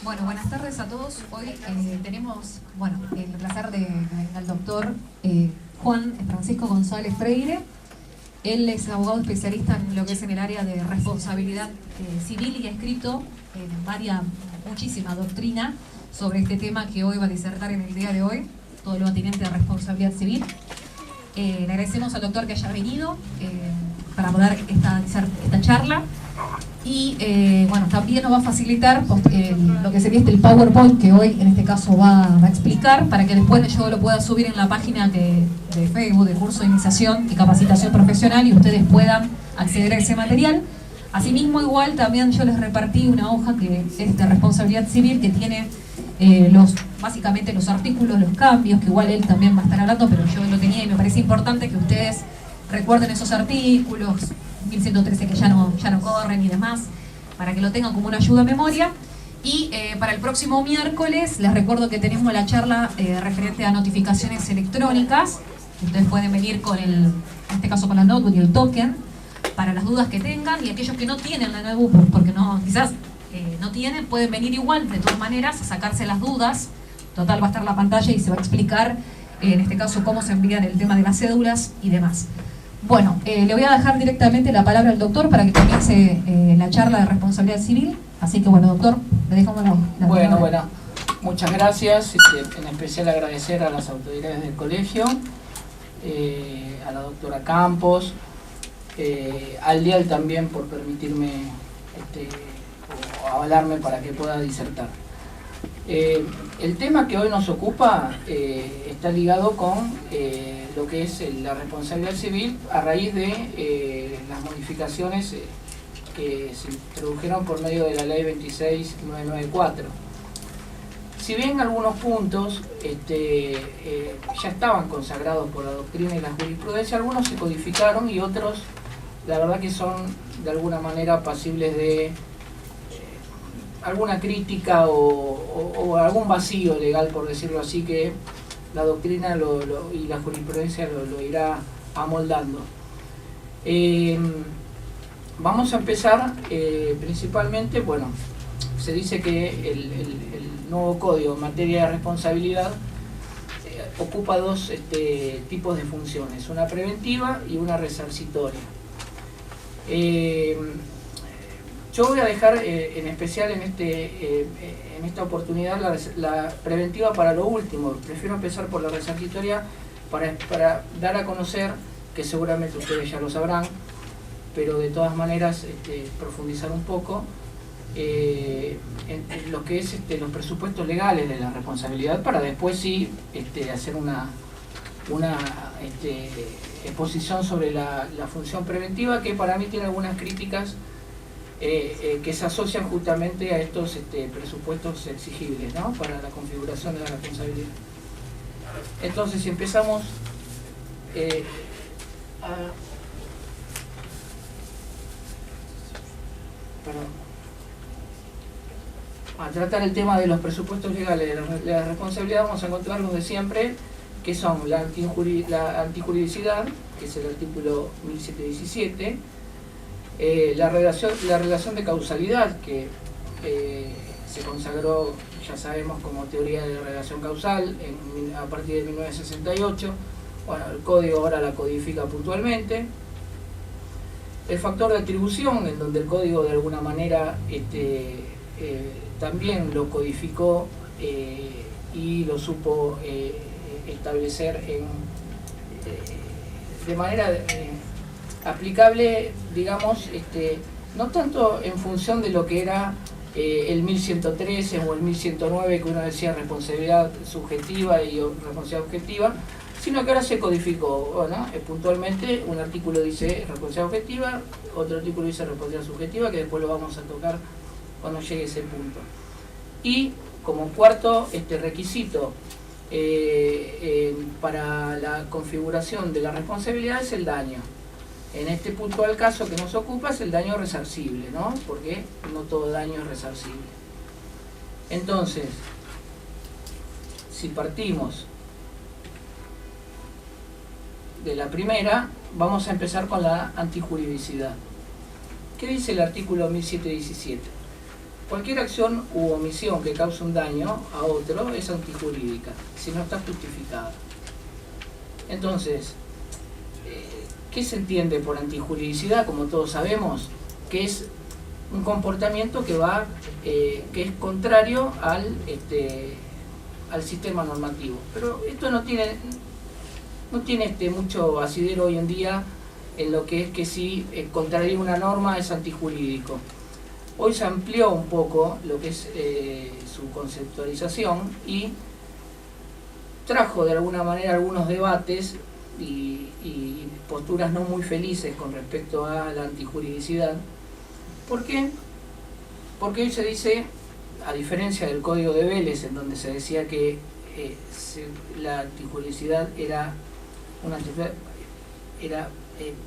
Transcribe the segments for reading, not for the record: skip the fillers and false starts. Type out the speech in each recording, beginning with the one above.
Bueno, buenas tardes a todos. Hoy tenemos el placer de al doctor Juan Francisco González Freire. Él es abogado especialista en lo que es en el área de responsabilidad civil y ha escrito muchísima doctrina sobre este tema que hoy va a disertar en el día de hoy, todo lo atinente a responsabilidad civil. Le agradecemos al doctor que haya venido para dar esta charla. Y también nos va a facilitar lo que sería el PowerPoint que hoy en este caso va a explicar, para que después yo lo pueda subir en la página de Facebook de curso de iniciación y capacitación profesional y ustedes puedan acceder a ese material. Asimismo, igual también yo les repartí una hoja que es de responsabilidad civil, que tiene básicamente los artículos, los cambios, que igual él también va a estar hablando, pero yo lo tenía y me parece importante que ustedes recuerden esos artículos, 1113 que ya no corren y demás, para que lo tengan como una ayuda a memoria. Y para el próximo miércoles les recuerdo que tenemos la charla referente a notificaciones electrónicas. Ustedes pueden venir en este caso con la notebook y el token, para las dudas que tengan, y aquellos que no tienen la notebook, porque quizás no tienen, pueden venir igual, de todas maneras, a sacarse las dudas. Total, va a estar la pantalla y se va a explicar, en este caso, cómo se envían el tema de las cédulas y demás. Bueno, le voy a dejar directamente la palabra al doctor para que comience la charla de responsabilidad civil. Así que, bueno, doctor, le dejamos la palabra. Bueno, muchas gracias. En especial agradecer a las autoridades del colegio, a la doctora Campos, al DIAL también por permitirme o avalarme para que pueda disertar. El tema que hoy nos ocupa está ligado con lo que es la responsabilidad civil a raíz de las modificaciones que se introdujeron por medio de la ley 26994. Si bien algunos puntos ya estaban consagrados por la doctrina y la jurisprudencia, algunos se codificaron y otros, la verdad que son de alguna manera pasibles de alguna crítica o algún vacío legal, por decirlo así, que la doctrina y la jurisprudencia lo irá amoldando. Vamos a empezar principalmente, se dice que el nuevo código en materia de responsabilidad ocupa dos tipos de funciones, una preventiva y una resarcitoria. Yo voy a dejar en especial en esta oportunidad la preventiva para lo último. Prefiero empezar por la resarcitoria para dar a conocer, que seguramente ustedes ya lo sabrán, pero de todas maneras profundizar un poco en lo que es los presupuestos legales de la responsabilidad, para después sí hacer una exposición sobre la función preventiva, que para mí tiene algunas críticas que se asocian justamente a estos presupuestos exigibles, ¿no?, para la configuración de la responsabilidad. Entonces, si empezamos a tratar el tema de los presupuestos legales de la responsabilidad, vamos a encontrar los de siempre, que son la antijuridicidad, que es el artículo 1717, la relación de causalidad, que se consagró, ya sabemos, como teoría de relación causal a partir de 1968. El código ahora la codifica puntualmente. El factor de atribución, en donde el código de alguna manera también lo codificó y lo supo establecer de manera aplicable, digamos, no tanto en función de lo que era el 1113 o el 1109, que uno decía responsabilidad subjetiva y responsabilidad objetiva, sino que ahora se codificó, puntualmente. Un artículo dice responsabilidad objetiva, otro artículo dice responsabilidad subjetiva, que después lo vamos a tocar cuando llegue ese punto. Y como cuarto requisito para la configuración de la responsabilidad es el daño. En este puntual caso que nos ocupa es el daño resarcible, ¿no?, porque no todo daño es resarcible. Entonces, si partimos de la primera, vamos a empezar con la antijuridicidad. ¿Qué dice el artículo 1717? cualquier acción u omisión que cause un daño a otro es antijurídica, si no está justificada. Entonces, ¿qué se entiende por antijuridicidad? Como todos sabemos, que es un comportamiento que es contrario al sistema normativo. Pero esto no tiene mucho asidero hoy en día en lo que es que si contraría una norma es antijurídico. Hoy se amplió un poco lo que es su conceptualización y trajo de alguna manera algunos debates y posturas no muy felices con respecto a la antijuridicidad. ¿Por qué? Porque hoy se dice, a diferencia del Código de Vélez, en donde se decía que la antijuridicidad era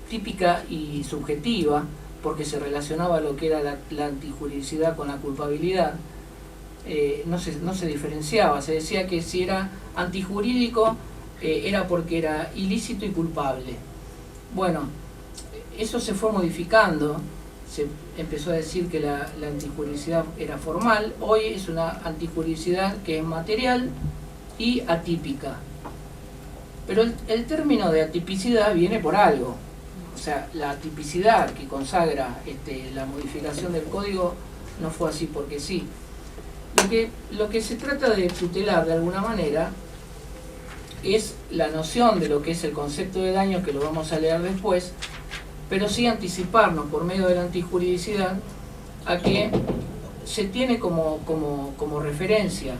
típica y subjetiva, porque se relacionaba lo que era la antijuridicidad con la culpabilidad, no se diferenciaba, se decía que si era antijurídico era porque era ilícito y culpable. Bueno, eso se fue modificando, se empezó a decir que la antijuridicidad era formal, hoy es una antijuridicidad que es material y atípica. Pero el término de atipicidad viene por algo. O sea, la tipicidad que consagra la modificación del código no fue así porque sí. Lo que se trata de tutelar de alguna manera es la noción de lo que es el concepto de daño, que lo vamos a leer después, pero sí anticiparnos por medio de la antijuridicidad a que se tiene como referencia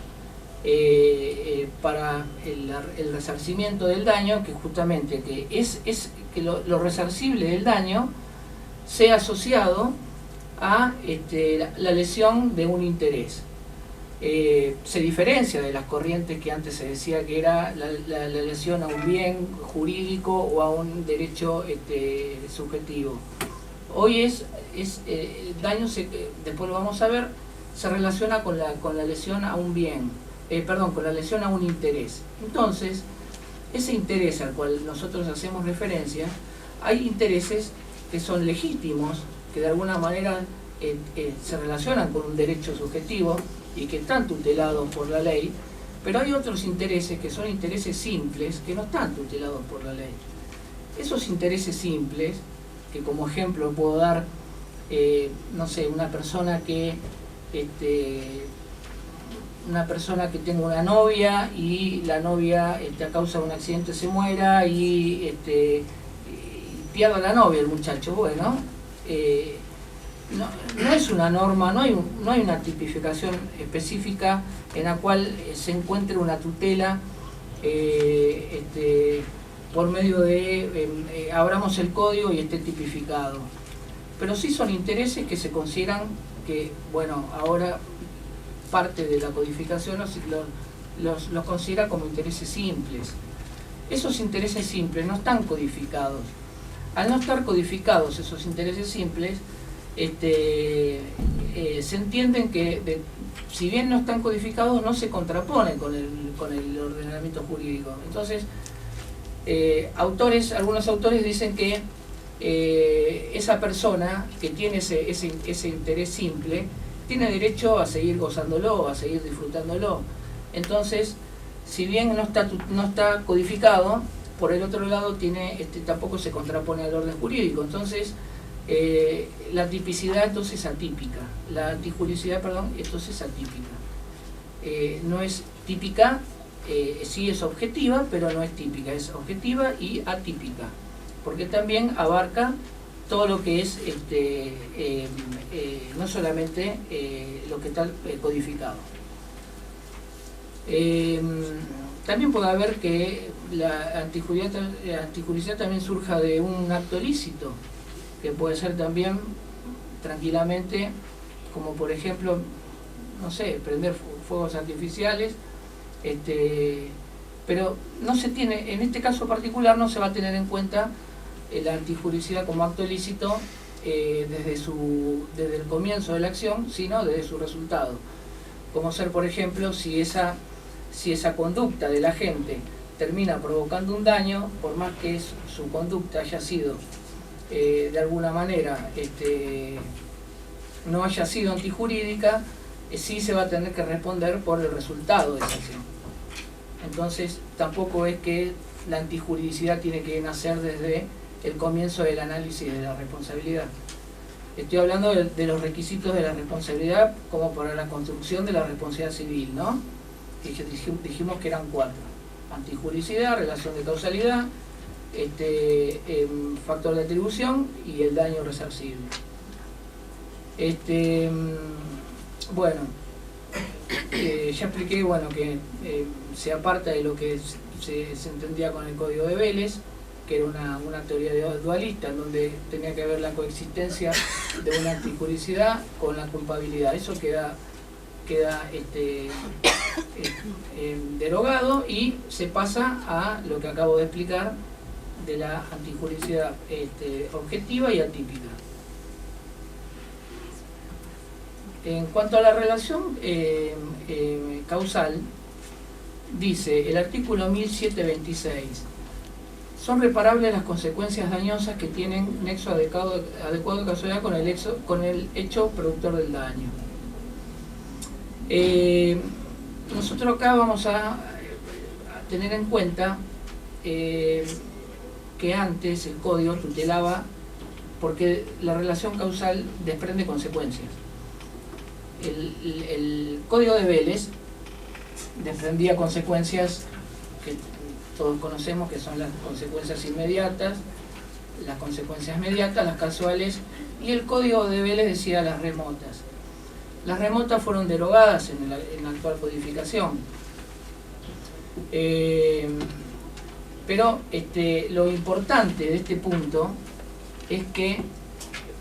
para el resarcimiento del daño, que justamente que lo resarcible del daño sea asociado a la lesión de un interés. Se diferencia de las corrientes que antes se decía que era la lesión a un bien jurídico o a un derecho subjetivo. Hoy el daño, después lo vamos a ver, se relaciona con la lesión a un bien, con la lesión a un interés. Entonces, ese interés al cual nosotros hacemos referencia, hay intereses que son legítimos, que de alguna manera se relacionan con un derecho subjetivo y que están tutelados por la ley, pero hay otros intereses que son intereses simples que no están tutelados por la ley. Esos intereses simples, que como ejemplo puedo dar, no sé, una persona que tenga una novia y la novia a causa de un accidente se muera y pierda la novia el muchacho. Bueno, no es una norma, no hay una tipificación específica en la cual se encuentre una tutela por medio de abramos el código y esté tipificado. Pero sí son intereses que se consideran que, bueno, ahora parte de la codificación los considera como intereses simples. Esos intereses simples no están codificados. Al no estar codificados esos intereses simples, se entienden que si bien no están codificados, no se contraponen con el ordenamiento jurídico. Entonces, algunos autores dicen que esa persona que tiene ese interés simple tiene derecho a seguir gozándolo, a seguir disfrutándolo. Entonces, si bien no está codificado, por el otro lado tampoco se contrapone al orden jurídico. Entonces, la tipicidad entonces es atípica, la antijuridicidad, entonces es atípica. No es típica, sí es objetiva, pero no es típica, es objetiva y atípica, porque también abarca todo lo que es no solamente lo que está codificado. También puede haber que la antijuridicidad también surja de un acto ilícito, que puede ser también tranquilamente, como por ejemplo, no sé, prender fuegos artificiales, pero no se tiene, en este caso particular no se va a tener en cuenta la antijuridicidad como acto ilícito desde el comienzo de la acción, sino desde su resultado. Como ser, por ejemplo, si esa conducta de la gente termina provocando un daño, por más que su conducta haya sido de alguna manera no haya sido antijurídica, sí se va a tener que responder por el resultado de esa acción. Entonces tampoco es que la antijuridicidad tiene que nacer desde el comienzo del análisis de la responsabilidad. Estoy hablando de los requisitos de la responsabilidad como para la construcción de la responsabilidad civil, ¿no? Dijimos que eran 4: antijuridicidad, relación de causalidad, factor de atribución y el daño resarcible. Bueno, ya expliqué, bueno, que se aparta de lo que se entendía con el Código de Vélez, que era una teoría dualista, en donde tenía que ver la coexistencia de una antijuridicidad con la culpabilidad. Eso queda derogado y se pasa a lo que acabo de explicar de la antijuridicidad objetiva y atípica. En cuanto a la relación causal, dice el artículo 1726: son reparables las consecuencias dañosas que tienen nexo adecuado de causalidad con el hecho productor del daño. Nosotros acá vamos a tener en cuenta que antes el código tutelaba, porque la relación causal desprende consecuencias. El Código de Vélez desprendía consecuencias que todos conocemos, que son las consecuencias inmediatas, las consecuencias mediatas, las casuales, y el Código de Vélez decía las remotas. Las remotas fueron derogadas en la actual codificación. Pero lo importante de este punto es que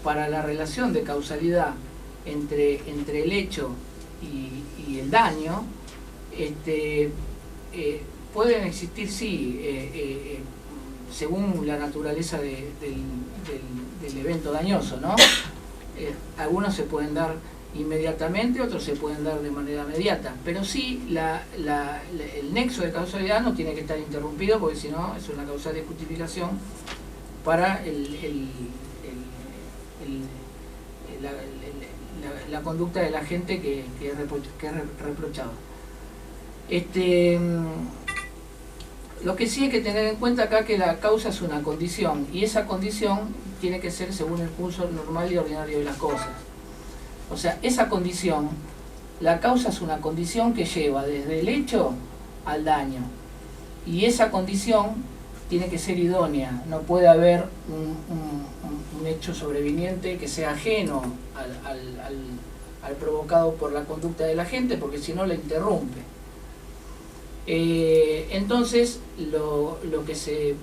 para la relación de causalidad entre el hecho y el daño, pueden existir, sí, según la naturaleza del evento dañoso, ¿no? Algunos se pueden dar inmediatamente, otros se pueden dar de manera inmediata, pero sí el nexo de causalidad no tiene que estar interrumpido, porque si no es una causal de justificación para la conducta de la gente que es reprochado. Lo que sí hay que tener en cuenta acá que la causa es una condición, y esa condición tiene que ser según el curso normal y ordinario de las cosas. O sea, esa condición, la causa es una condición que lleva desde el hecho al daño, y esa condición tiene que ser idónea. No puede haber un hecho sobreviniente que sea ajeno al provocado por la conducta de la gente, porque si no la interrumpe. Entonces lo que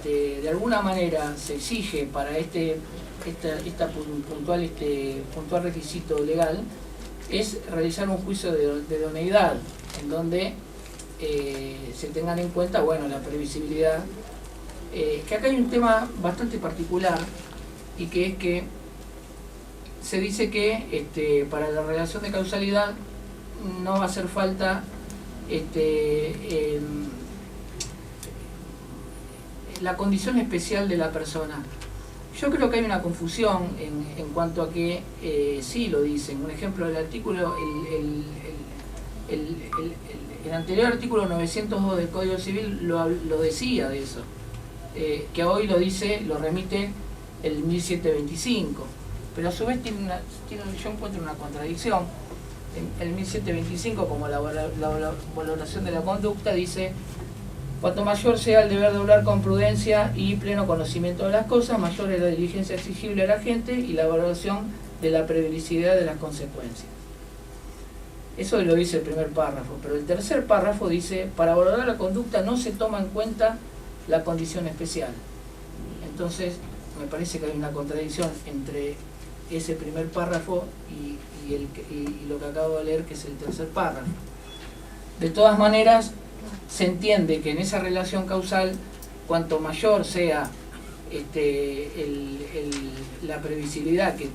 de alguna manera se exige para este puntual requisito legal es realizar un juicio de idoneidad, en donde se tengan en cuenta, bueno, la previsibilidad, que acá hay un tema bastante particular, y que es que se dice que para la relación de causalidad no va a hacer falta la condición especial de la persona. Yo creo que hay una confusión en cuanto a que sí lo dicen. Un ejemplo del artículo, el anterior artículo 902 del Código Civil lo decía de eso, que hoy lo dice, lo remite el 1725, pero a su vez yo encuentro una contradicción. El 1725, como la valoración de la conducta, dice: cuanto mayor sea el deber de obrar con prudencia y pleno conocimiento de las cosas, mayor es la diligencia exigible a la gente y la valoración de la previsibilidad de las consecuencias. Eso lo dice el primer párrafo, pero el tercer párrafo dice: para valorar la conducta no se toma en cuenta la condición especial. Entonces, me parece que hay una contradicción entre ese primer párrafo y lo que acabo de leer, que es el tercer párrafo. De todas maneras, se entiende que en esa relación causal, cuanto mayor sea la previsibilidad que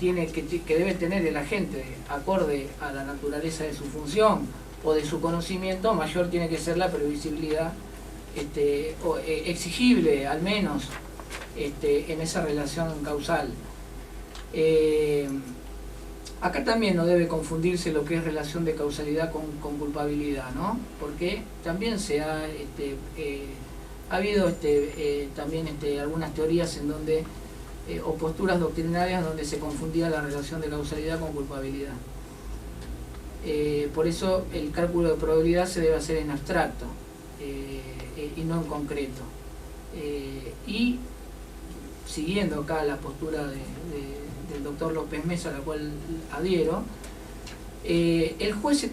debe tener el agente acorde a la naturaleza de su función o de su conocimiento, mayor tiene que ser la previsibilidad exigible, al menos, en esa relación causal. Acá también no debe confundirse lo que es relación de causalidad con culpabilidad, ¿no? Porque también ha habido también algunas teorías en donde, o posturas doctrinarias donde se confundía la relación de causalidad con culpabilidad. Por eso el cálculo de probabilidad se debe hacer en abstracto y no en concreto. Y siguiendo acá la postura del doctor López Mesa, a la cual adhiero, el juez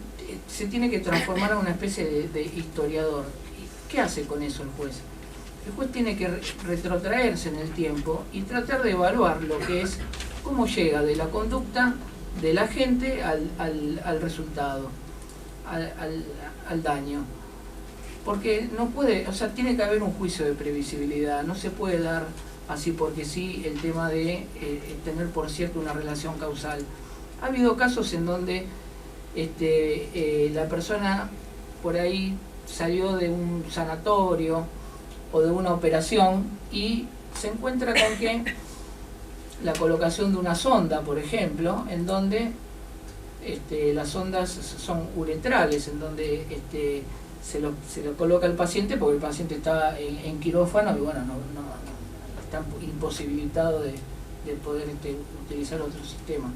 se tiene que transformar en una especie de historiador. ¿Qué hace con eso el juez? El juez tiene que retrotraerse en el tiempo y tratar de evaluar lo que es, cómo llega de la conducta de la gente al resultado, al daño. Porque no puede, o sea, tiene que haber un juicio de previsibilidad, no se puede dar así porque sí el tema de tener por cierto una relación causal. Ha habido casos en donde la persona por ahí salió de un sanatorio o de una operación y se encuentra con que la colocación de una sonda, por ejemplo, en donde las sondas son uretrales, en donde se lo coloca al paciente porque el paciente está en quirófano y bueno, no está imposibilitado de poder utilizar otro sistema.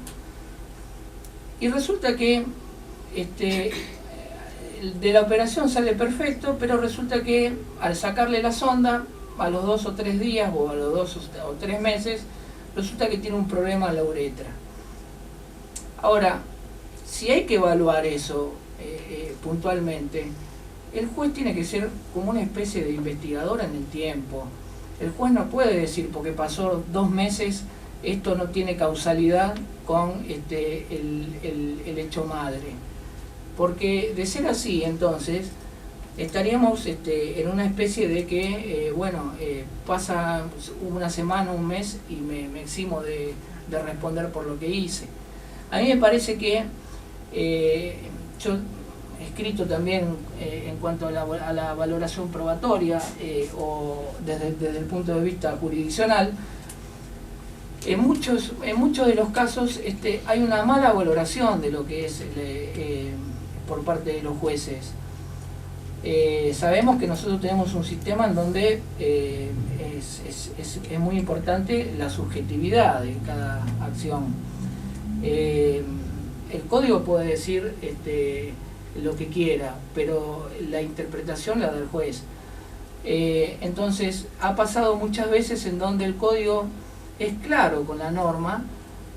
Y resulta que de la operación sale perfecto, pero resulta que al sacarle la sonda, a los 2 o 3 días o a los 2 o 3 meses, resulta que tiene un problema en la uretra. Ahora, si hay que evaluar eso puntualmente, el juez tiene que ser como una especie de investigador en el tiempo. El juez no puede decir, porque pasó 2 meses, esto no tiene causalidad con el hecho madre. Porque de ser así, entonces, estaríamos en una especie de que, pasa una semana, un mes y me eximo de responder por lo que hice. A mí me parece que yo he escrito también en cuanto a la valoración probatoria o desde el punto de vista jurisdiccional. En muchos de los casos hay una mala valoración de lo que es por parte de los jueces. Sabemos que nosotros tenemos un sistema en donde es muy importante la subjetividad de cada acción. El código puede decir lo que quiera, pero la interpretación la da el juez. Entonces ha pasado muchas veces en donde el código es claro con la norma,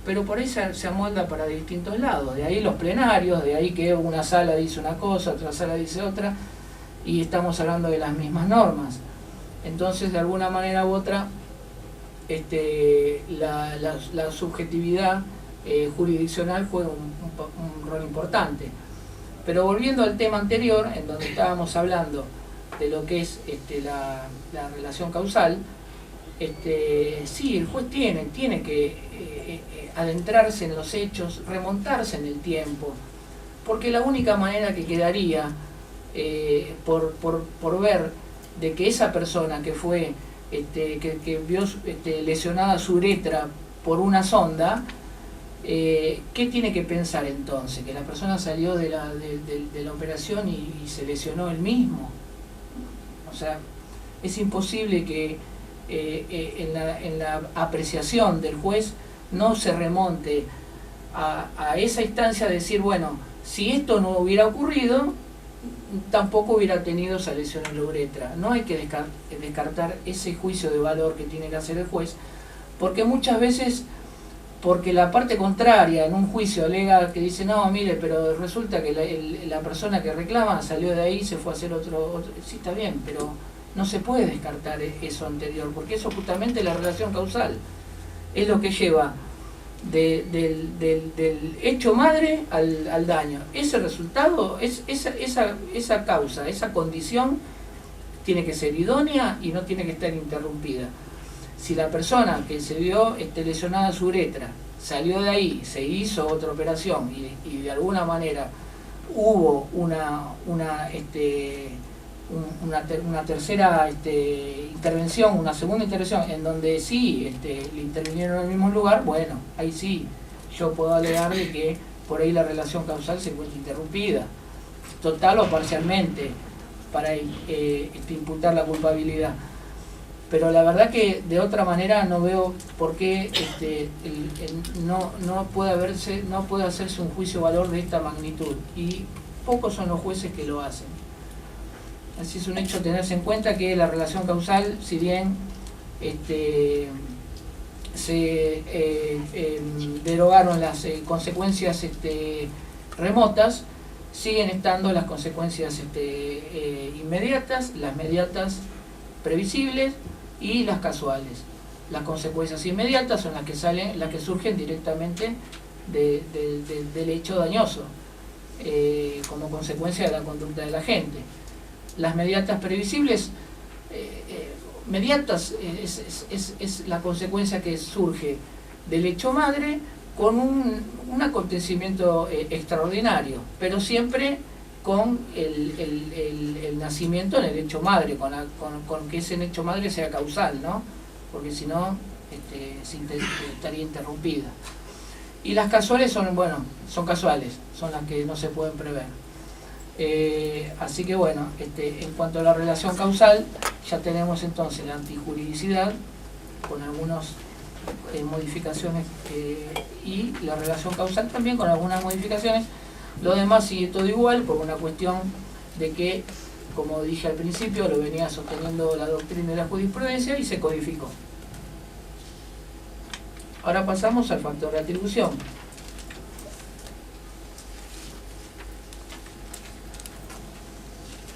pero por ahí se amolda para distintos lados. De ahí los plenarios, de ahí que una sala dice una cosa, otra sala dice otra, y estamos hablando de las mismas normas. Entonces, de alguna manera u otra, la subjetividad jurisdiccional juega un rol importante. Pero volviendo al tema anterior, en donde estábamos hablando de lo que es la relación causal, sí, el juez tiene que adentrarse en los hechos, remontarse en el tiempo, porque la única manera que quedaría por ver de que esa persona que fue que vio lesionada su uretra por una sonda, ¿qué tiene que pensar entonces? ¿Que la persona salió de la operación y se lesionó él mismo? O sea, es imposible que en la apreciación del juez no se remonte a esa instancia de decir, bueno, si esto no hubiera ocurrido, tampoco hubiera tenido esa lesión en la uretra. No hay que descartar ese juicio de valor que tiene que hacer el juez, porque muchas veces, porque la parte contraria en un juicio alega que dice, no, mire, pero resulta que la persona que reclama salió de ahí y se fue a hacer otro. Sí, está bien, pero no se puede descartar eso anterior, porque eso justamente es la relación causal, es lo que lleva del hecho madre al daño. Ese resultado, esa causa, esa condición tiene que ser idónea y no tiene que estar interrumpida. Si la persona que se vio lesionada su uretra salió de ahí, se hizo otra operación y de alguna manera hubo una tercera una segunda intervención en donde sí le intervinieron en el mismo lugar, bueno, ahí sí yo puedo alegar de que por ahí la relación causal se encuentra interrumpida, total o parcialmente, para imputar la culpabilidad. Pero la verdad que de otra manera no veo por qué no puede hacerse un juicio valor de esta magnitud, y pocos son los jueces que lo hacen. Así es un hecho tenerse en cuenta que la relación causal, si bien se derogaron las consecuencias remotas, siguen estando las consecuencias inmediatas, las mediatas previsibles y las casuales. Las consecuencias inmediatas son las que surgen directamente del hecho dañoso, como consecuencia de la conducta de la gente. Las mediatas previsibles, es la consecuencia que surge del hecho madre con un acontecimiento extraordinario, pero siempre con el nacimiento en el hecho madre, con que ese hecho madre sea causal, ¿no? Porque si no estaría interrumpida. Y las casuales son casuales, son las que no se pueden prever. Así que bueno, en cuanto a la relación causal, ya tenemos entonces la antijuridicidad con algunas modificaciones, y la relación causal también con algunas modificaciones. Lo demás sigue todo igual por una cuestión de que, como dije al principio, lo venía sosteniendo la doctrina de la jurisprudencia y se codificó. Ahora pasamos al factor de atribución.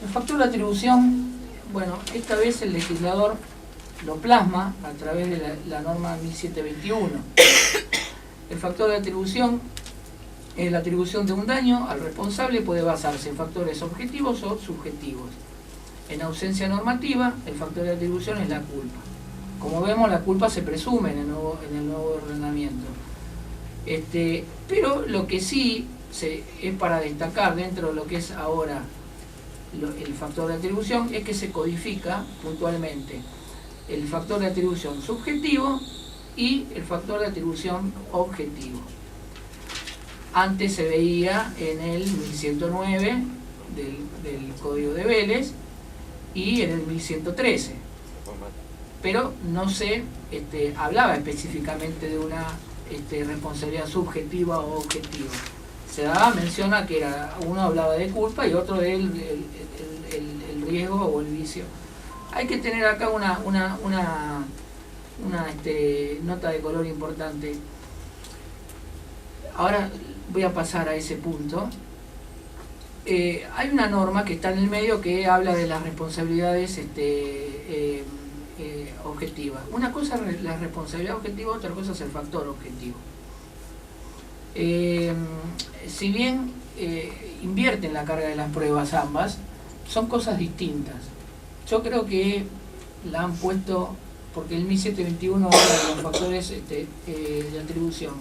El factor de atribución, esta vez el legislador lo plasma a través de la norma 1721. El factor de atribución es la atribución de un daño al responsable, puede basarse en factores objetivos o subjetivos. En ausencia normativa, el factor de atribución es la culpa. Como vemos, la culpa se presume en el nuevo ordenamiento. Pero lo que sí es para destacar dentro de lo que es ahora el factor de atribución es que se codifica puntualmente el factor de atribución subjetivo y el factor de atribución objetivo. Antes se veía en el 1109 del Código de Vélez y en el 1113, pero no se hablaba específicamente de una responsabilidad subjetiva o objetiva. Se daba mención a que uno hablaba de culpa y otro del el riesgo o el vicio. Hay que tener acá una nota de color importante. Ahora voy a pasar a ese punto. Hay una norma que está en el medio que habla de las responsabilidades objetivas. Una cosa es la responsabilidad objetiva, otra cosa es el factor objetivo. Si bien invierten la carga de las pruebas ambas, son cosas distintas. Yo creo que la han puesto, porque el 1721 habla de los factores de atribución.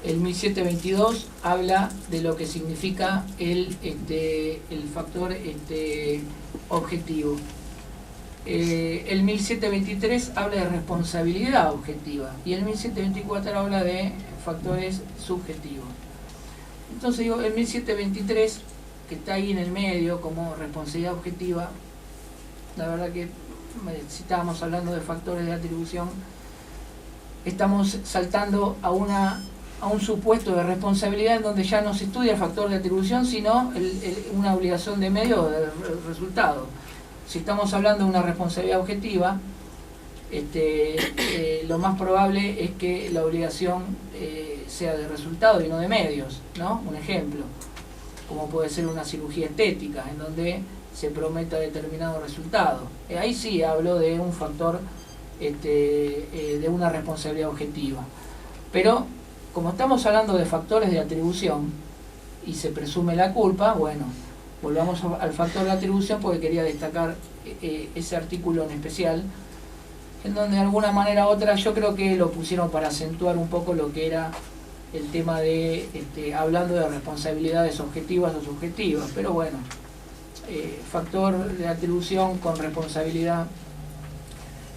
El 1722 habla de lo que significa el factor objetivo. El 1723 habla de responsabilidad objetiva y el 1724 habla de factores subjetivos. Entonces digo, el 1723, que está ahí en el medio como responsabilidad objetiva, la verdad que si estábamos hablando de factores de atribución, estamos saltando a un supuesto de responsabilidad en donde ya no se estudia el factor de atribución, sino una obligación de medio de resultado. Si estamos hablando de una responsabilidad objetiva, lo más probable es que la obligación sea de resultado y no de medios, ¿no? Un ejemplo, como puede ser una cirugía estética, en donde se prometa determinado resultado. Ahí sí hablo de un factor, de una responsabilidad objetiva. Pero como estamos hablando de factores de atribución y se presume la culpa, bueno, volvamos al factor de atribución porque quería destacar ese artículo en especial, en donde de alguna manera u otra yo creo que lo pusieron para acentuar un poco lo que era el tema de, hablando de responsabilidades objetivas o subjetivas, pero bueno, factor de atribución con responsabilidad.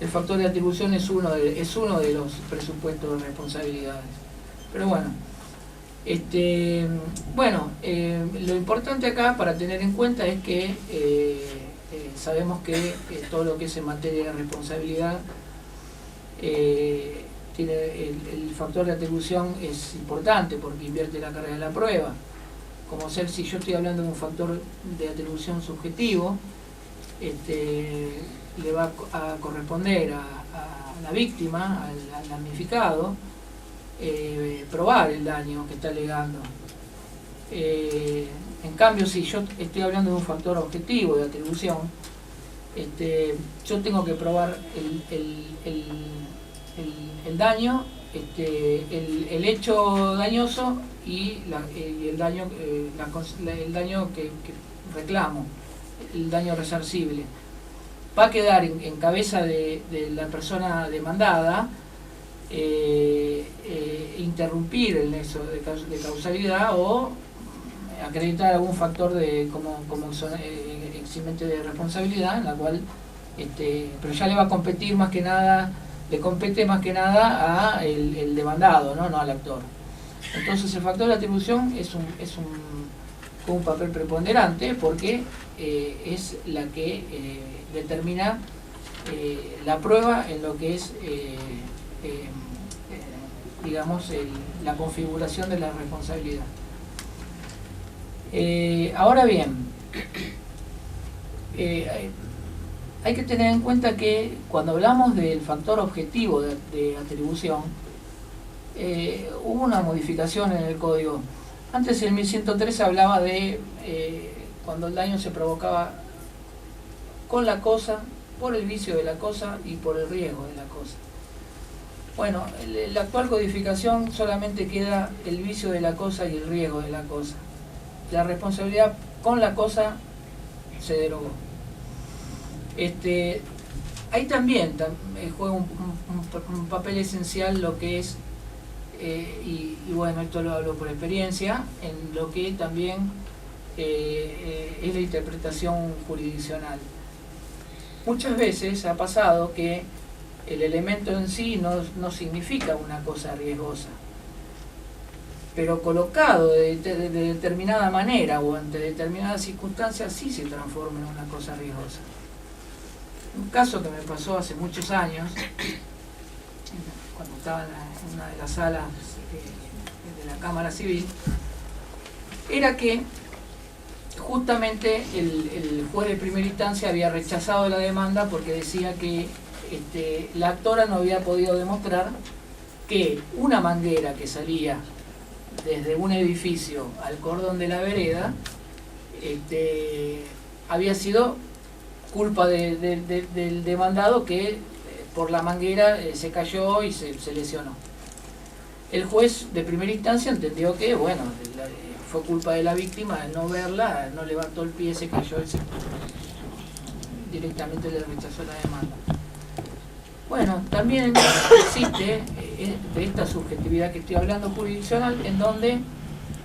El factor de atribución es uno de los presupuestos de responsabilidades. Pero bueno, Bueno, lo importante acá para tener en cuenta es que sabemos que todo lo que es en materia de responsabilidad tiene el factor de atribución es importante porque invierte la carga de la prueba. Como ser, si yo estoy hablando de un factor de atribución subjetivo, le va a corresponder a la víctima, al damnificado, probar el daño que está alegando. En cambio, si yo estoy hablando de un factor objetivo de atribución, yo tengo que probar el daño, el hecho dañoso y el daño que reclamo, el daño resarcible. Va a quedar en cabeza de la persona demandada interrumpir el nexo de causalidad o acreditar algún factor como eximente de responsabilidad, en la cual pero ya le va a competir más que nada, le compete más que nada a el demandado, no al actor. Entonces el factor de atribución es un papel preponderante porque es la que determina la prueba en lo que es digamos la configuración de la responsabilidad. Ahora bien, hay que tener en cuenta que cuando hablamos del factor objetivo de atribución, hubo una modificación en el código. Antes el 1103 hablaba de cuando el daño se provocaba con la cosa, por el vicio de la cosa y por el riesgo de la cosa. Bueno, la actual codificación solamente queda el vicio de la cosa y el riesgo de la cosa. La responsabilidad con la cosa se derogó. Ahí también juega un papel esencial lo que es, y bueno, esto lo hablo por experiencia, en lo que también es la interpretación jurisdiccional. Muchas veces ha pasado que el elemento en sí no significa una cosa riesgosa, pero colocado de determinada manera o ante determinadas circunstancias sí se transforma en una cosa riesgosa. Un caso que me pasó hace muchos años, cuando estaba en una de las salas de la Cámara Civil, era que justamente el juez de primera instancia había rechazado la demanda porque decía que la actora no había podido demostrar que una manguera que salía desde un edificio al cordón de la vereda había sido culpa del demandado que por la manguera se cayó y se lesionó. El juez de primera instancia entendió que, bueno, fue culpa de la víctima de no verla, no levantó el pie, se cayó directamente le rechazó la demanda. Bueno, también existe de esta subjetividad que estoy hablando jurisdiccional, en donde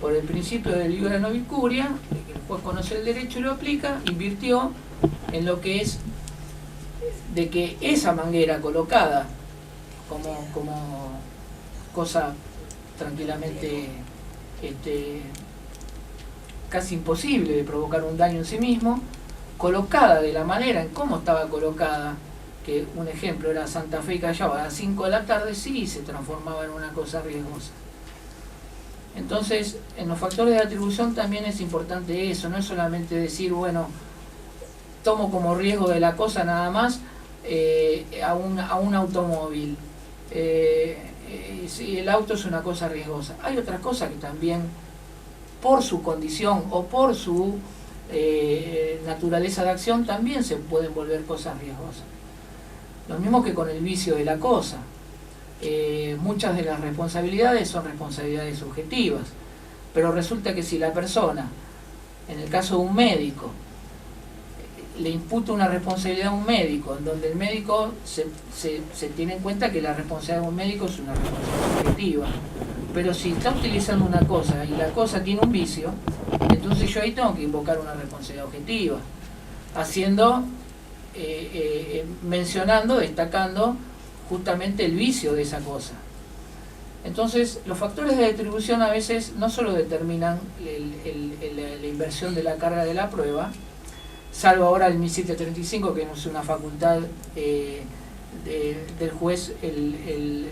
por el principio del libera nobis curia, de que el juez conoce el derecho y lo aplica, invirtió en lo que es de que esa manguera colocada como cosa tranquilamente casi imposible de provocar un daño en sí mismo, colocada de la manera en cómo estaba colocada, que un ejemplo era Santa Fe y Callao a las 5 de la tarde, sí se transformaba en una cosa riesgosa. Entonces, en los factores de atribución también es importante eso, no es solamente decir, bueno, tomo como riesgo de la cosa nada más a un automóvil. Si el auto es una cosa riesgosa. Hay otras cosas que también, por su condición o por su naturaleza de acción, también se pueden volver cosas riesgosas. Lo mismo que con el vicio de la cosa. Muchas de las responsabilidades son responsabilidades subjetivas, pero resulta que si la persona, en el caso de un médico, le imputa una responsabilidad a un médico, en donde el médico se tiene en cuenta que la responsabilidad de un médico es una responsabilidad subjetiva, pero si está utilizando una cosa y la cosa tiene un vicio, entonces yo ahí tengo que invocar una responsabilidad objetiva, haciendo, mencionando, destacando justamente el vicio de esa cosa. Entonces, los factores de distribución a veces no solo determinan la inversión de la carga de la prueba, salvo ahora el 1735, que no es una facultad del juez, el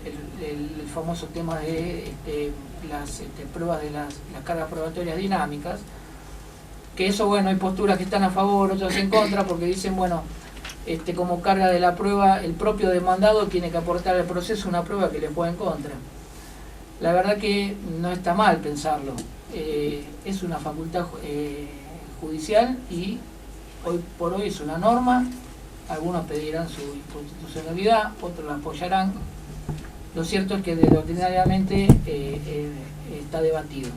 famoso tema de las pruebas de las cargas probatorias dinámicas, que eso, bueno, hay posturas que están a favor, otras en contra, porque dicen, bueno, como carga de la prueba, el propio demandado tiene que aportar al proceso una prueba que le juega en contra. La verdad que no está mal pensarlo, es una facultad judicial y hoy por hoy es una norma, algunos pedirán su inconstitucionalidad, otros la apoyarán. Lo cierto es que doctrinariamente está debatido.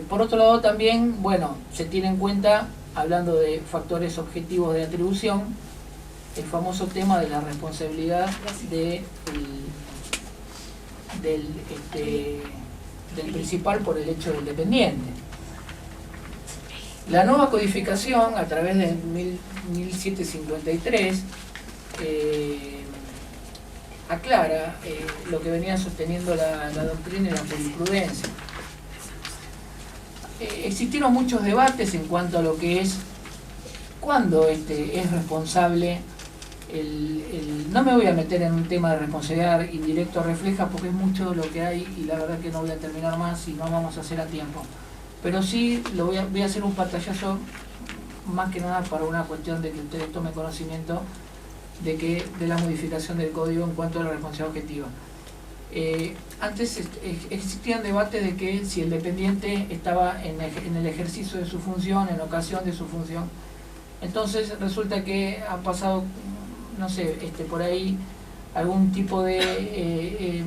Por otro lado también, bueno, se tiene en cuenta, hablando de factores objetivos de atribución, el famoso tema de la responsabilidad del principal por el hecho del dependiente. La nueva codificación, a través de 1753, aclara lo que venía sosteniendo la doctrina y la jurisprudencia. Existieron muchos debates en cuanto a lo que es cuándo es responsable no me voy a meter en un tema de responsabilidad indirecto o refleja porque es mucho lo que hay y la verdad que no voy a terminar más y no vamos a hacer a tiempo, pero sí voy a hacer un pantallazo más que nada para una cuestión de que ustedes tomen conocimiento de la modificación del código en cuanto a la responsabilidad objetiva. Antes existían debates de que si el dependiente estaba en el ejercicio de su función, en ocasión de su función. Entonces resulta que ha pasado, no sé, por ahí algún tipo de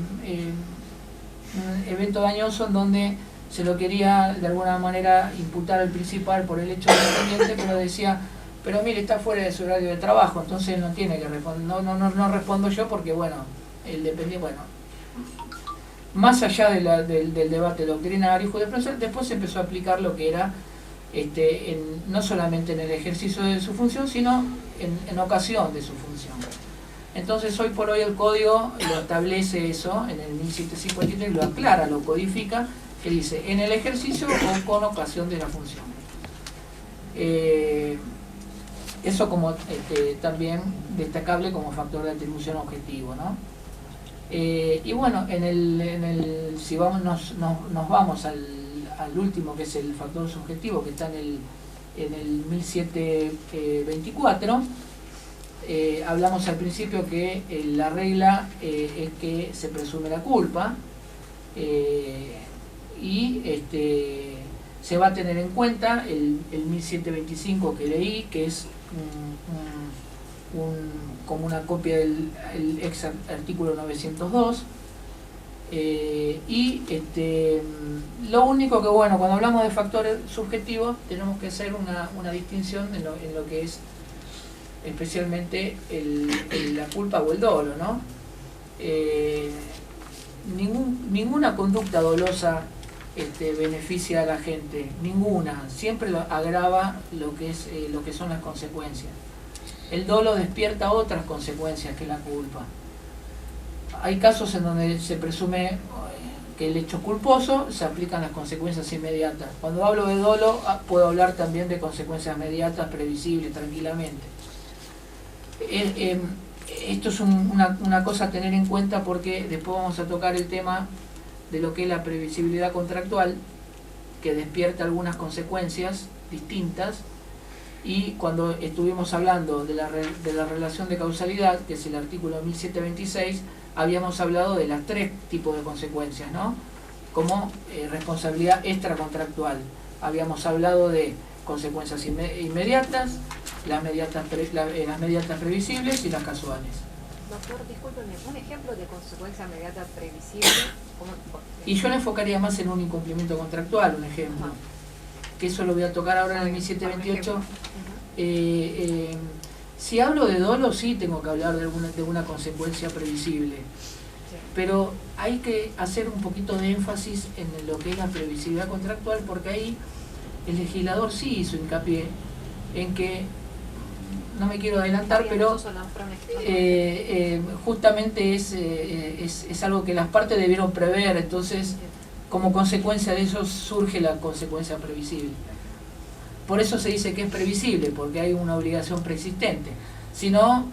evento dañoso en donde se lo quería de alguna manera imputar al principal por el hecho del dependiente, pero decía, pero mire, está fuera de su horario de trabajo, entonces no tiene que responder, no respondo yo porque, bueno, el dependiente, bueno, más allá del debate doctrinario, después se empezó a aplicar lo que era no solamente en el ejercicio de su función, sino en ocasión de su función. Entonces hoy por hoy el código lo establece eso, en el 1753 lo aclara, lo codifica, que dice en el ejercicio o con ocasión de la función. Eso como también destacable como factor de atribución objetivo, ¿no? Y bueno, si nos vamos al último, que es el factor subjetivo, que está en el 1724, hablamos al principio que la regla es que se presume la culpa y se va a tener en cuenta el 1725 que leí, que es como una copia del ex artículo 902, y lo único que, bueno, cuando hablamos de factores subjetivos tenemos que hacer una distinción en lo que es especialmente la culpa o el dolo, ¿no? Ninguna conducta dolosa beneficia a la gente, ninguna, siempre agrava lo que son las consecuencias. El dolo despierta otras consecuencias que la culpa. Hay casos en donde se presume que el hecho culposo se aplican las consecuencias inmediatas. Cuando hablo de dolo puedo hablar también de consecuencias inmediatas, previsibles, tranquilamente. Esto es una cosa a tener en cuenta porque después vamos a tocar el tema de lo que es la previsibilidad contractual, que despierta algunas consecuencias distintas. Y cuando estuvimos hablando de la relación de causalidad, que es el artículo 1726, habíamos hablado de las tres tipos de consecuencias, ¿no? Como responsabilidad extracontractual. Habíamos hablado de consecuencias inmediatas, las mediatas previsibles y las casuales. Doctor, discúlpeme, ¿un ejemplo de consecuencia inmediata previsible? Y yo le enfocaría más en un incumplimiento contractual, un ejemplo. Que eso lo voy a tocar ahora en el 1728. Si hablo de dolo, sí tengo que hablar de una consecuencia previsible, pero hay que hacer un poquito de énfasis en lo que es la previsibilidad contractual, porque ahí el legislador sí hizo hincapié en que no me quiero adelantar, pero justamente es algo que las partes debieron prever, entonces como consecuencia de eso surge la consecuencia previsible. Por eso se dice que es previsible, porque hay una obligación preexistente. Si no,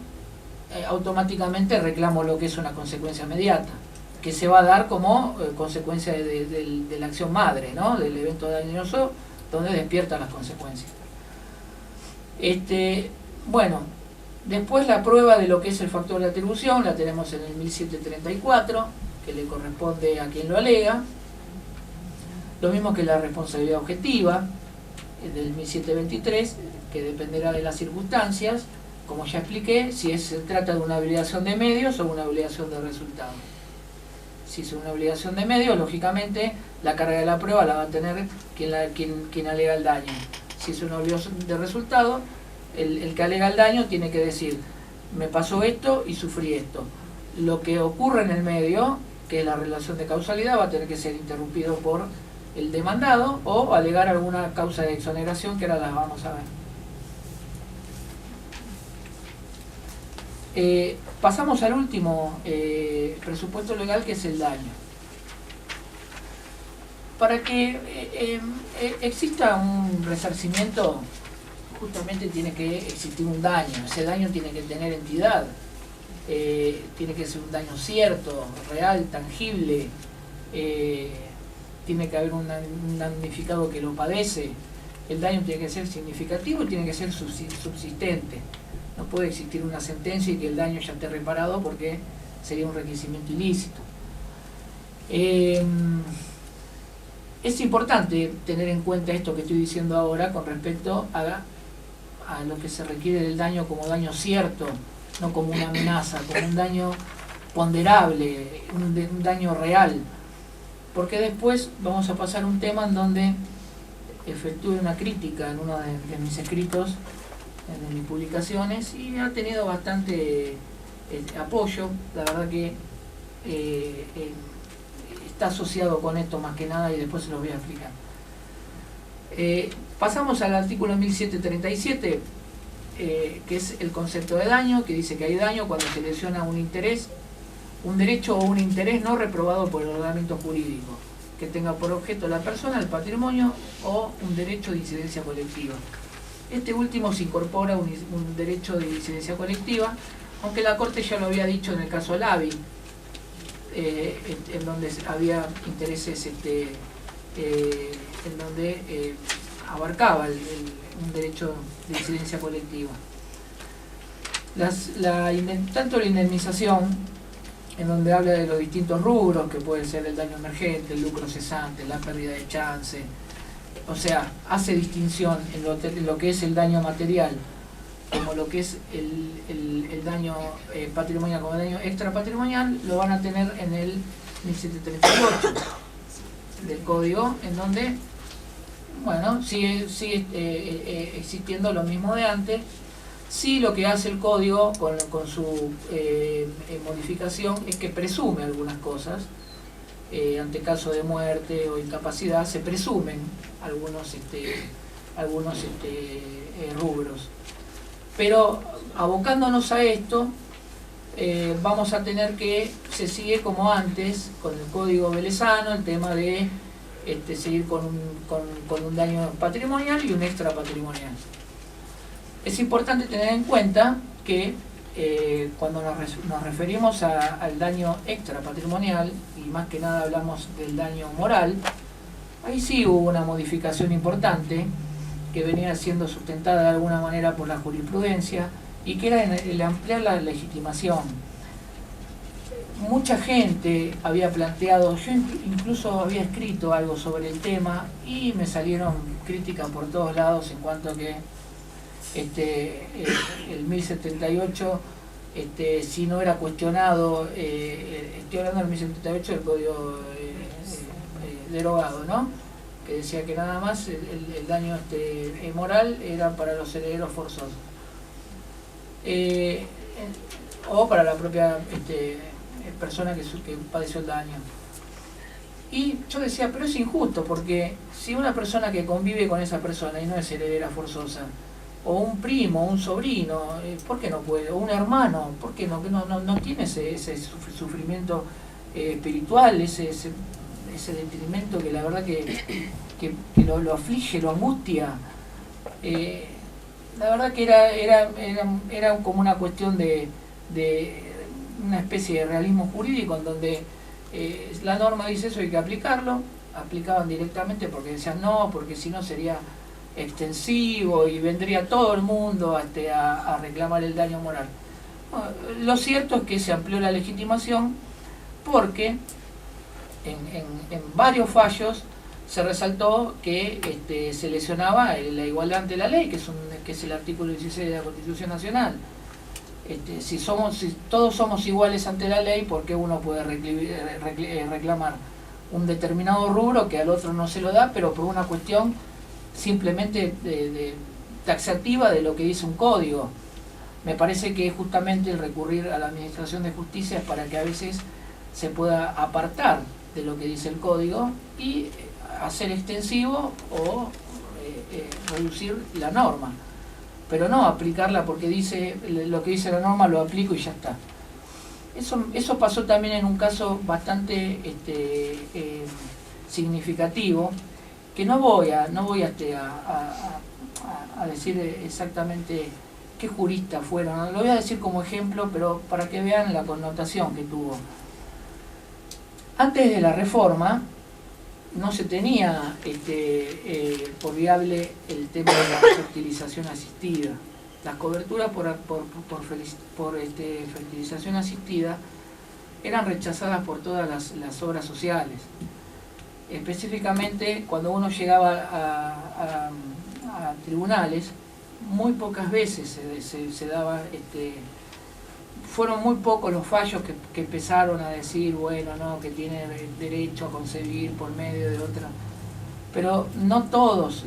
automáticamente reclamo lo que es una consecuencia inmediata, que se va a dar como consecuencia de la acción madre, ¿no? Del evento dañoso, donde despierta las consecuencias. Bueno, después la prueba de lo que es el factor de atribución la tenemos en el 1734, que le corresponde a quien lo alega. Lo mismo que la responsabilidad objetiva, del 1723, que dependerá de las circunstancias, como ya expliqué, si se trata de una obligación de medios o una obligación de resultados. Si es una obligación de medios, lógicamente la carga de la prueba la va a tener quien alega el daño. Si es una obligación de resultado, el que alega el daño tiene que decir, me pasó esto y sufrí esto. Lo que ocurre en el medio, que es la relación de causalidad, va a tener que ser interrumpido por el demandado o alegar alguna causa de exoneración, que ahora las vamos a ver. Pasamos al último presupuesto legal, que es el daño. Para que exista un resarcimiento, justamente tiene que existir un daño. Ese daño tiene que tener entidad, tiene que ser un daño cierto, real, tangible, tiene que haber un damnificado que lo padece. El daño tiene que ser significativo y tiene que ser subsistente. No puede existir una sentencia y que el daño ya esté reparado, porque sería un requisimiento ilícito. Es importante tener en cuenta esto que estoy diciendo ahora con respecto a lo que se requiere del daño como daño cierto, no como una amenaza, como un daño ponderable, un daño real. Porque después vamos a pasar a un tema en donde efectué una crítica en uno de mis escritos, de mis publicaciones, y ha tenido bastante apoyo. La verdad que está asociado con esto más que nada, y después se los voy a explicar. Pasamos al artículo 1737, que es el concepto de daño, que dice que hay daño cuando se lesiona un interés, un derecho o un interés no reprobado por el ordenamiento jurídico, que tenga por objeto la persona, el patrimonio o un derecho de incidencia colectiva. Este último se incorpora un derecho de incidencia colectiva, aunque la Corte ya lo había dicho en el caso Lavi, en donde había intereses, en donde abarcaba un derecho de incidencia colectiva. Tanto la indemnización, en donde habla de los distintos rubros, que puede ser el daño emergente, el lucro cesante, la pérdida de chance, o sea, hace distinción en lo que es el daño material, como lo que es el daño patrimonial, como el daño extrapatrimonial, lo van a tener en el 1738 del Código, en donde, bueno, sigue existiendo lo mismo de antes. Sí, lo que hace el Código con su modificación es que presume algunas cosas. Ante caso de muerte o incapacidad se presumen algunos rubros. Pero abocándonos a esto, vamos a tener que se sigue como antes con el Código Velezano, el tema de seguir con un daño patrimonial y un extrapatrimonial. Es importante tener en cuenta que cuando nos referimos al daño extrapatrimonial, y más que nada hablamos del daño moral, ahí sí hubo una modificación importante que venía siendo sustentada de alguna manera por la jurisprudencia, y que era el ampliar la legitimación. Mucha gente había planteado, yo incluso había escrito algo sobre el tema, y me salieron críticas por todos lados en cuanto a que el 1078, si no era cuestionado, estoy hablando del 1078 del Código derogado, ¿no? Que decía que nada más el daño moral era para los herederos forzosos, o para la propia persona que padeció el daño. Y yo decía, pero es injusto, porque si una persona que convive con esa persona y no es heredera forzosa, o un primo, un sobrino, ¿por qué no puede? O un hermano, ¿por qué no tiene ese sufrimiento espiritual, ese detrimento que la verdad que lo aflige, lo angustia? La verdad que era como una cuestión de una especie de realismo jurídico en donde la norma dice eso, hay que aplicarlo. Aplicaban directamente porque decían no, porque si no sería extensivo y vendría todo el mundo a reclamar el daño moral. Bueno, lo cierto es que se amplió la legitimación porque en varios fallos se resaltó que se lesionaba la igualdad ante la ley, que es el artículo 16 de la Constitución Nacional. Si todos somos iguales ante la ley, ¿por qué uno puede reclamar un determinado rubro que al otro no se lo da, pero por una cuestión simplemente de taxativa de lo que dice un código? Me parece que justamente el recurrir a la Administración de Justicia es para que a veces se pueda apartar de lo que dice el código y hacer extensivo o reducir la norma, pero no aplicarla porque dice lo que dice la norma, lo aplico y ya está. Eso pasó también en un caso bastante significativo, que no voy a decir exactamente qué juristas fueron, lo voy a decir como ejemplo, pero para que vean la connotación que tuvo. Antes de la reforma no se tenía por viable el tema de la fertilización asistida. Las coberturas por fertilización asistida eran rechazadas por todas las obras sociales. Específicamente, cuando uno llegaba a tribunales, muy pocas veces se daba, fueron muy pocos los fallos que empezaron a decir, bueno, no, que tiene derecho a concebir por medio de otra. Pero no todos,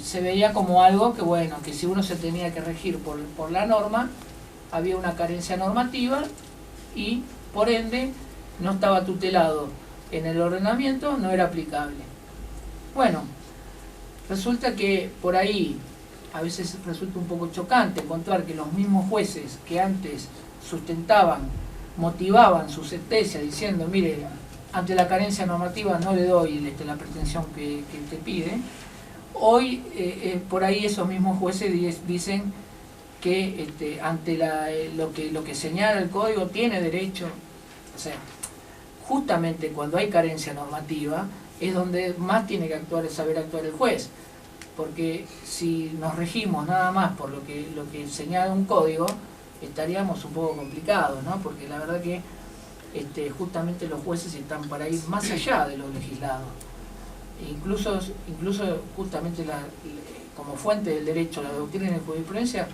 se veía como algo que, bueno, que si uno se tenía que regir por la norma, había una carencia normativa y, por ende, no estaba tutelado en el ordenamiento, no era aplicable. Bueno, resulta que por ahí a veces resulta un poco chocante encontrar que los mismos jueces que antes sustentaban, motivaban su sentencia diciendo, mire, ante la carencia normativa no le doy la pretensión que te pide, hoy por ahí esos mismos jueces dicen que ante lo que señala el código tiene derecho. O sea, justamente cuando hay carencia normativa es donde más tiene que saber actuar el juez, porque si nos regimos nada más por lo que señala un código, estaríamos un poco complicados, ¿no? Porque la verdad que justamente los jueces están para ir más allá de lo legislado. Incluso justamente como fuente del derecho, la doctrina y la jurisprudencia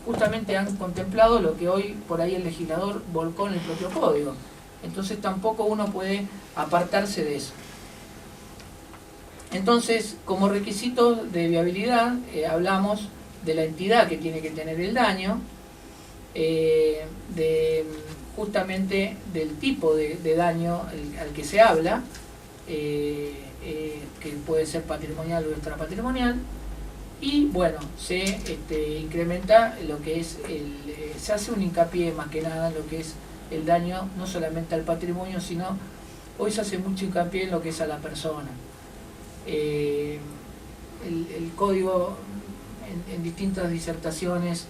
justamente han contemplado lo que hoy por ahí el legislador volcó en el propio código. Entonces tampoco uno puede apartarse de eso. Entonces, como requisito de viabilidad, hablamos de la entidad que tiene que tener el daño, justamente del tipo de daño al que se habla, que puede ser patrimonial o extrapatrimonial, y bueno, se incrementa lo que es se hace un hincapié más que nada en lo que es el daño no solamente al patrimonio, sino hoy se hace mucho hincapié en lo que es a la persona. El código en distintas disertaciones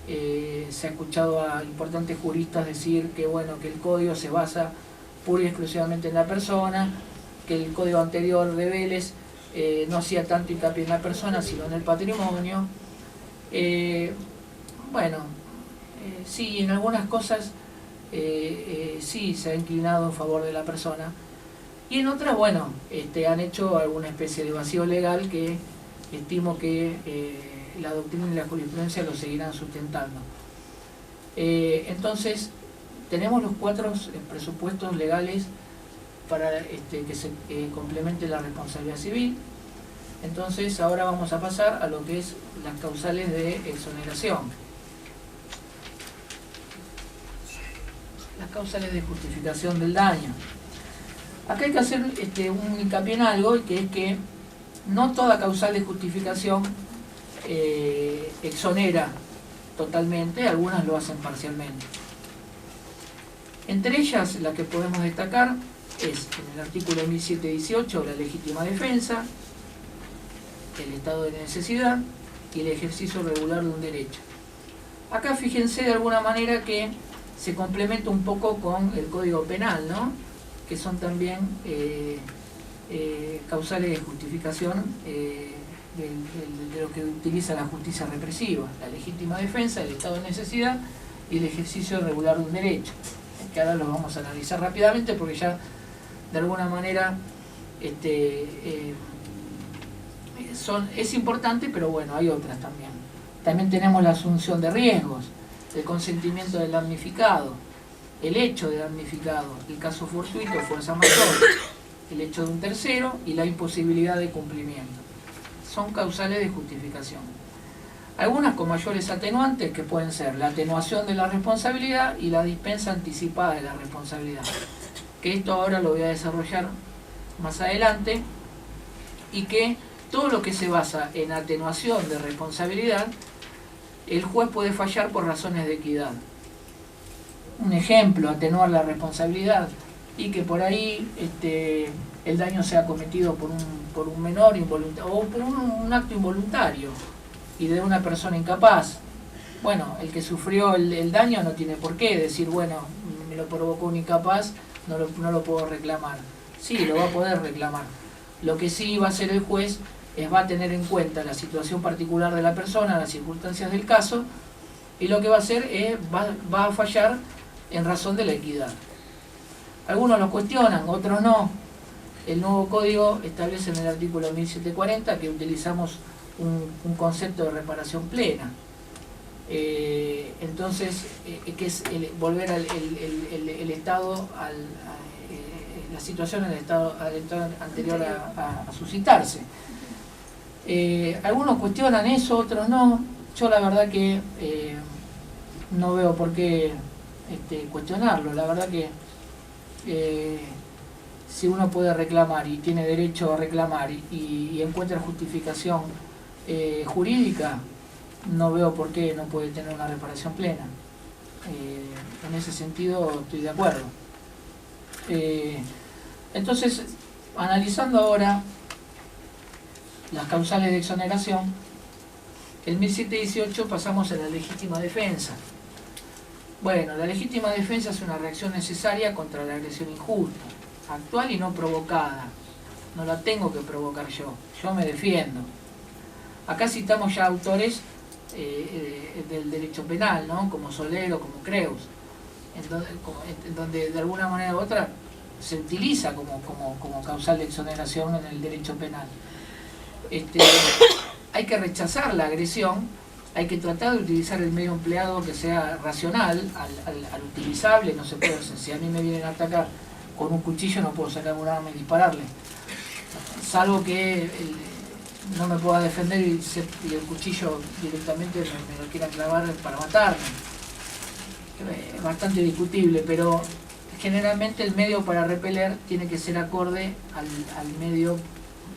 se ha escuchado a importantes juristas decir que bueno, que el código se basa pura y exclusivamente en la persona, que el código anterior de Vélez no hacía tanto hincapié en la persona sino en el patrimonio. Sí, en algunas cosas sí se ha inclinado en favor de la persona, y en otras, bueno, han hecho alguna especie de vacío legal que estimo que la doctrina y la jurisprudencia lo seguirán sustentando. Entonces, tenemos los 4 presupuestos legales para que se complemente la responsabilidad civil. Entonces, ahora vamos a pasar a lo que es las causales de exoneración. Las causales de justificación del daño. Acá hay que hacer un hincapié en algo, que es que no toda causal de justificación exonera totalmente, algunas lo hacen parcialmente. Entre ellas, la que podemos destacar es en el artículo 1718, la legítima defensa, el estado de necesidad y el ejercicio regular de un derecho. Acá fíjense de alguna manera que se complementa un poco con el Código Penal, ¿no? Que son también causales de justificación de lo que utiliza la justicia represiva, la legítima defensa, el estado de necesidad y el ejercicio regular de un derecho, que ahora los vamos a analizar rápidamente porque ya de alguna manera es importante, pero bueno, hay otras también. También tenemos la asunción de riesgos, el consentimiento del damnificado, el hecho de damnificado, el caso fortuito, fuerza mayor, el hecho de un tercero y la imposibilidad de cumplimiento. Son causales de justificación. Algunas con mayores atenuantes, que pueden ser la atenuación de la responsabilidad y la dispensa anticipada de la responsabilidad, que esto ahora lo voy a desarrollar más adelante, y que todo lo que se basa en atenuación de responsabilidad, el juez puede fallar por razones de equidad. Un ejemplo, atenuar la responsabilidad y que por ahí el daño sea cometido por un menor involuntario o por un acto involuntario y de una persona incapaz. Bueno, el que sufrió el daño no tiene por qué decir, bueno, me lo provocó un incapaz, no lo puedo reclamar. Sí, lo va a poder reclamar. Lo que sí va a hacer el juez es va a tener en cuenta la situación particular de la persona, las circunstancias del caso, y lo que va a hacer es va a fallar en razón de la equidad. Algunos lo cuestionan, otros no. El nuevo código establece en el artículo 1740 que utilizamos un concepto de reparación plena. Entonces, que es volver el estado la situación al estado anterior a suscitarse. Algunos cuestionan eso, otros no. Yo la verdad que no veo por qué cuestionarlo. La verdad que si uno puede reclamar y tiene derecho a reclamar y encuentra justificación jurídica, no veo por qué no puede tener una reparación plena. En ese sentido estoy de acuerdo. Entonces, analizando ahora las causales de exoneración, en 1718 pasamos a la legítima defensa. Bueno, la legítima defensa es una reacción necesaria contra la agresión injusta, actual y no provocada. No la tengo que provocar yo me defiendo. Acá citamos ya autores del derecho penal, ¿no? Como Solero, como Creus, en donde de alguna manera u otra se utiliza como causal de exoneración en el derecho penal. Hay que rechazar la agresión, hay que tratar de utilizar el medio empleado que sea racional, al utilizable. No se puede, si a mí me vienen a atacar con un cuchillo no puedo sacar un arma y dispararle, salvo que no me pueda defender y el cuchillo directamente me lo quiera clavar para matarme. Es bastante discutible, pero generalmente el medio para repeler tiene que ser acorde al medio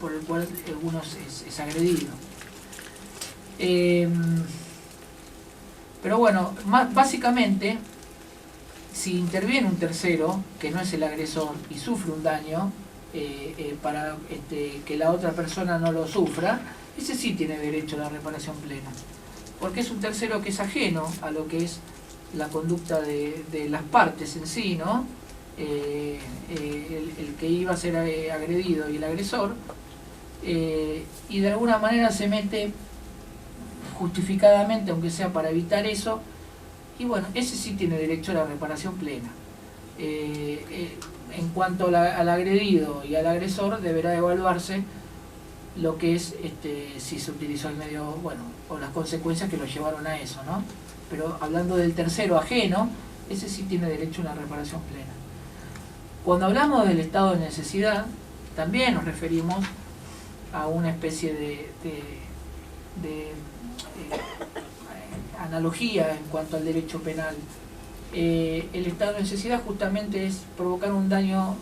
por el cual uno es agredido. Pero bueno, básicamente, si interviene un tercero, que no es el agresor, y sufre un daño, para que la otra persona no lo sufra, ese sí tiene derecho a la reparación plena. Porque es un tercero que es ajeno a lo que es la conducta de las partes en sí, ¿no? El que iba a ser agredido y el agresor, y de alguna manera se mete justificadamente, aunque sea para evitar eso, y bueno, ese sí tiene derecho a la reparación plena. En cuanto al agredido y al agresor, deberá evaluarse lo que es si se utilizó el medio, bueno, o las consecuencias que lo llevaron a eso, ¿no? Pero hablando del tercero ajeno, ese sí tiene derecho a una reparación plena. Cuando hablamos del estado de necesidad, también nos referimos a una especie de analogía en cuanto al derecho penal. El estado de necesidad justamente es provocar un daño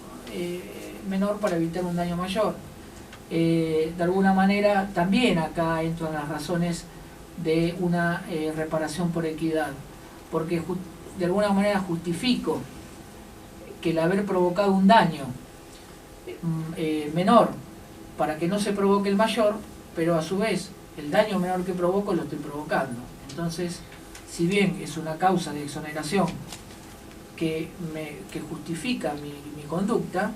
menor para evitar un daño mayor. de alguna manera también acá entran las razones de una reparación por equidad, porque de alguna manera justifico que el haber provocado un daño menor para que no se provoque el mayor, pero a su vez el daño menor que provoco lo estoy provocando. Entonces, si bien es una causa de exoneración que justifica mi conducta,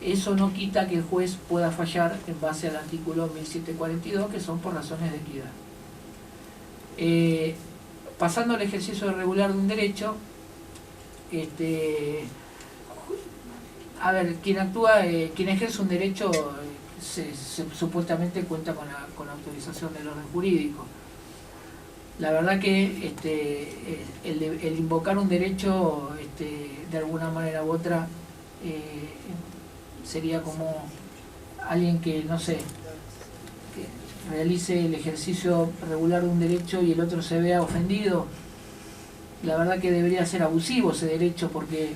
eso no quita que el juez pueda fallar en base al artículo 1742, que son por razones de equidad. Pasando al ejercicio regular de un derecho, a ver, quien ejerce un derecho supuestamente cuenta con la autorización del orden jurídico. La verdad que el invocar un derecho de alguna manera u otra sería como alguien que, no sé, que realice el ejercicio regular de un derecho y el otro se vea ofendido. La verdad que debería ser abusivo ese derecho, porque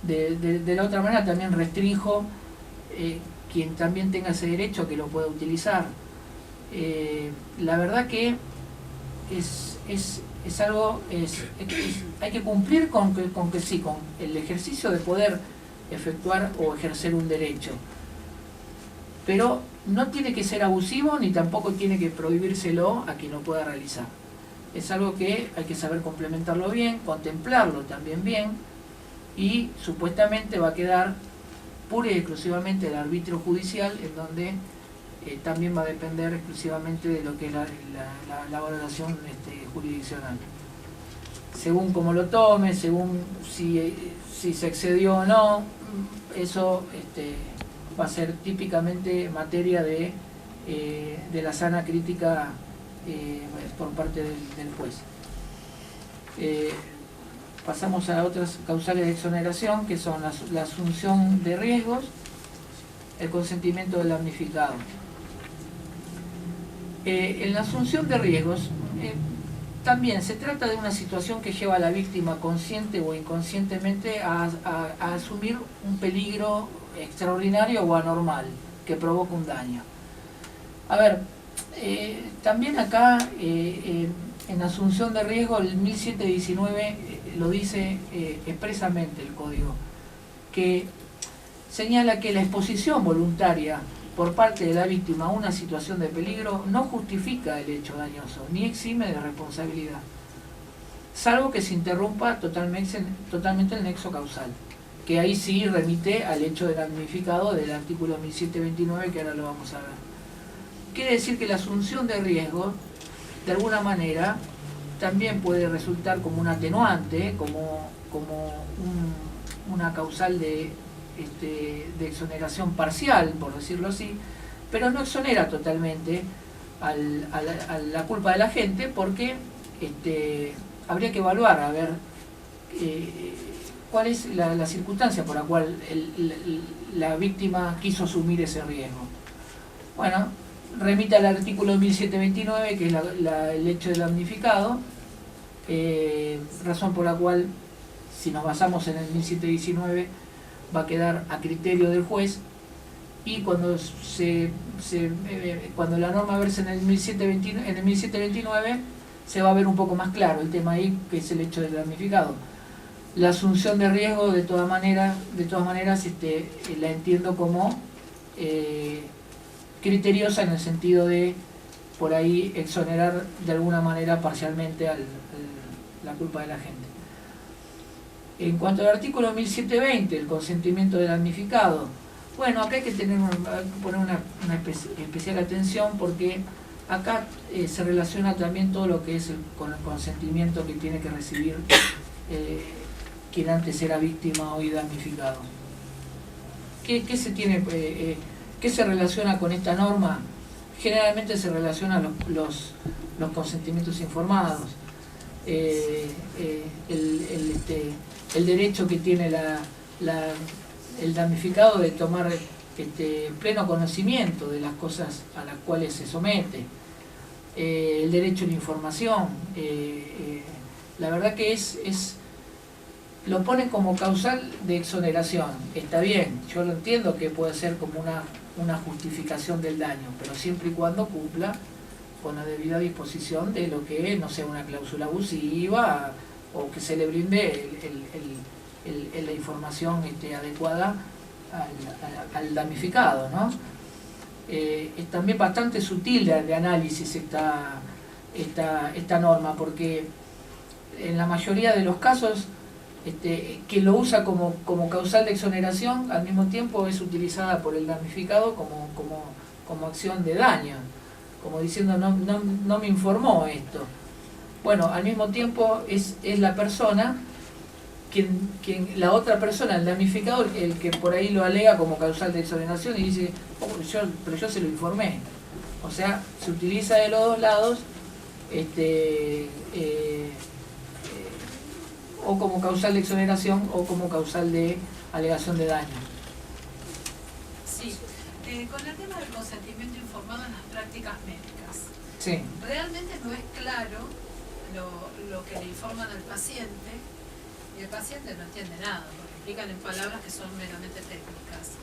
de la otra manera también restrinjo quien también tenga ese derecho que lo pueda utilizar. La verdad que es algo, hay que cumplir con el ejercicio de poder efectuar o ejercer un derecho, pero no tiene que ser abusivo ni tampoco tiene que prohibírselo a quien lo pueda realizar. Es algo que hay que saber complementarlo bien, contemplarlo también bien, y supuestamente va a quedar pura y exclusivamente del arbitrio judicial, en donde también va a depender exclusivamente de lo que es la valoración jurisdiccional. Según cómo lo tome, según si se excedió o no, eso va a ser típicamente materia de la sana crítica por parte del juez. Pasamos a otras causales de exoneración, que son la asunción de riesgos, el consentimiento del damnificado. En la asunción de riesgos, también se trata de una situación que lleva a la víctima consciente o inconscientemente a asumir un peligro extraordinario o anormal que provoca un daño. A ver, también acá en asunción de riesgo el 1719 lo dice expresamente el Código, que señala que la exposición voluntaria por parte de la víctima a una situación de peligro no justifica el hecho dañoso, ni exime de responsabilidad, salvo que se interrumpa totalmente el nexo causal, que ahí sí remite al hecho del damnificado del artículo 1729, que ahora lo vamos a ver. Quiere decir que la asunción de riesgo, de alguna manera, también puede resultar como un atenuante, como una causal de exoneración parcial, por decirlo así, pero no exonera totalmente a la culpa de la gente, porque habría que evaluar a ver cuál es la circunstancia por la cual la víctima quiso asumir ese riesgo. Bueno, remite al artículo 1729, que es el hecho del damnificado, razón por la cual, si nos basamos en el 1719, va a quedar a criterio del juez, y cuando cuando la norma verse en el 1729 se va a ver un poco más claro el tema ahí, que es el hecho del damnificado. La asunción de riesgo, de todas maneras la entiendo como criteriosa, en el sentido de por ahí exonerar de alguna manera parcialmente la culpa de la gente. En cuanto al artículo 1720, el consentimiento del damnificado, bueno, acá hay que poner una especial atención, porque acá se relaciona también todo lo que es con el consentimiento que tiene que recibir quien antes era víctima, hoy damnificado. ¿Qué se relaciona con esta norma? Generalmente se relacionan los consentimientos informados, el derecho que tiene el damnificado de tomar pleno conocimiento de las cosas a las cuales se somete, el derecho a la información. La verdad que lo ponen como causal de exoneración. Está bien, yo lo entiendo que puede ser como una justificación del daño, pero siempre y cuando cumpla con la debida disposición de lo que no sea una cláusula abusiva o que se le brinde la información adecuada al damnificado, ¿no? Es también bastante sutil de análisis esta norma, porque en la mayoría de los casos que lo usa como causal de exoneración, al mismo tiempo es utilizada por el damnificado como acción de daño, como diciendo no me informó esto. Bueno, al mismo tiempo es la persona quien la otra persona, el damnificador, el que por ahí lo alega como causal de exoneración y dice, pero yo se lo informé. O sea, se utiliza de los dos lados o como causal de exoneración o como causal de alegación de daño. Sí, con el tema del consentimiento informado en las prácticas médicas. Sí. Realmente no es claro lo que le informan al paciente y el paciente no entiende nada, porque explican en palabras que son meramente técnicas.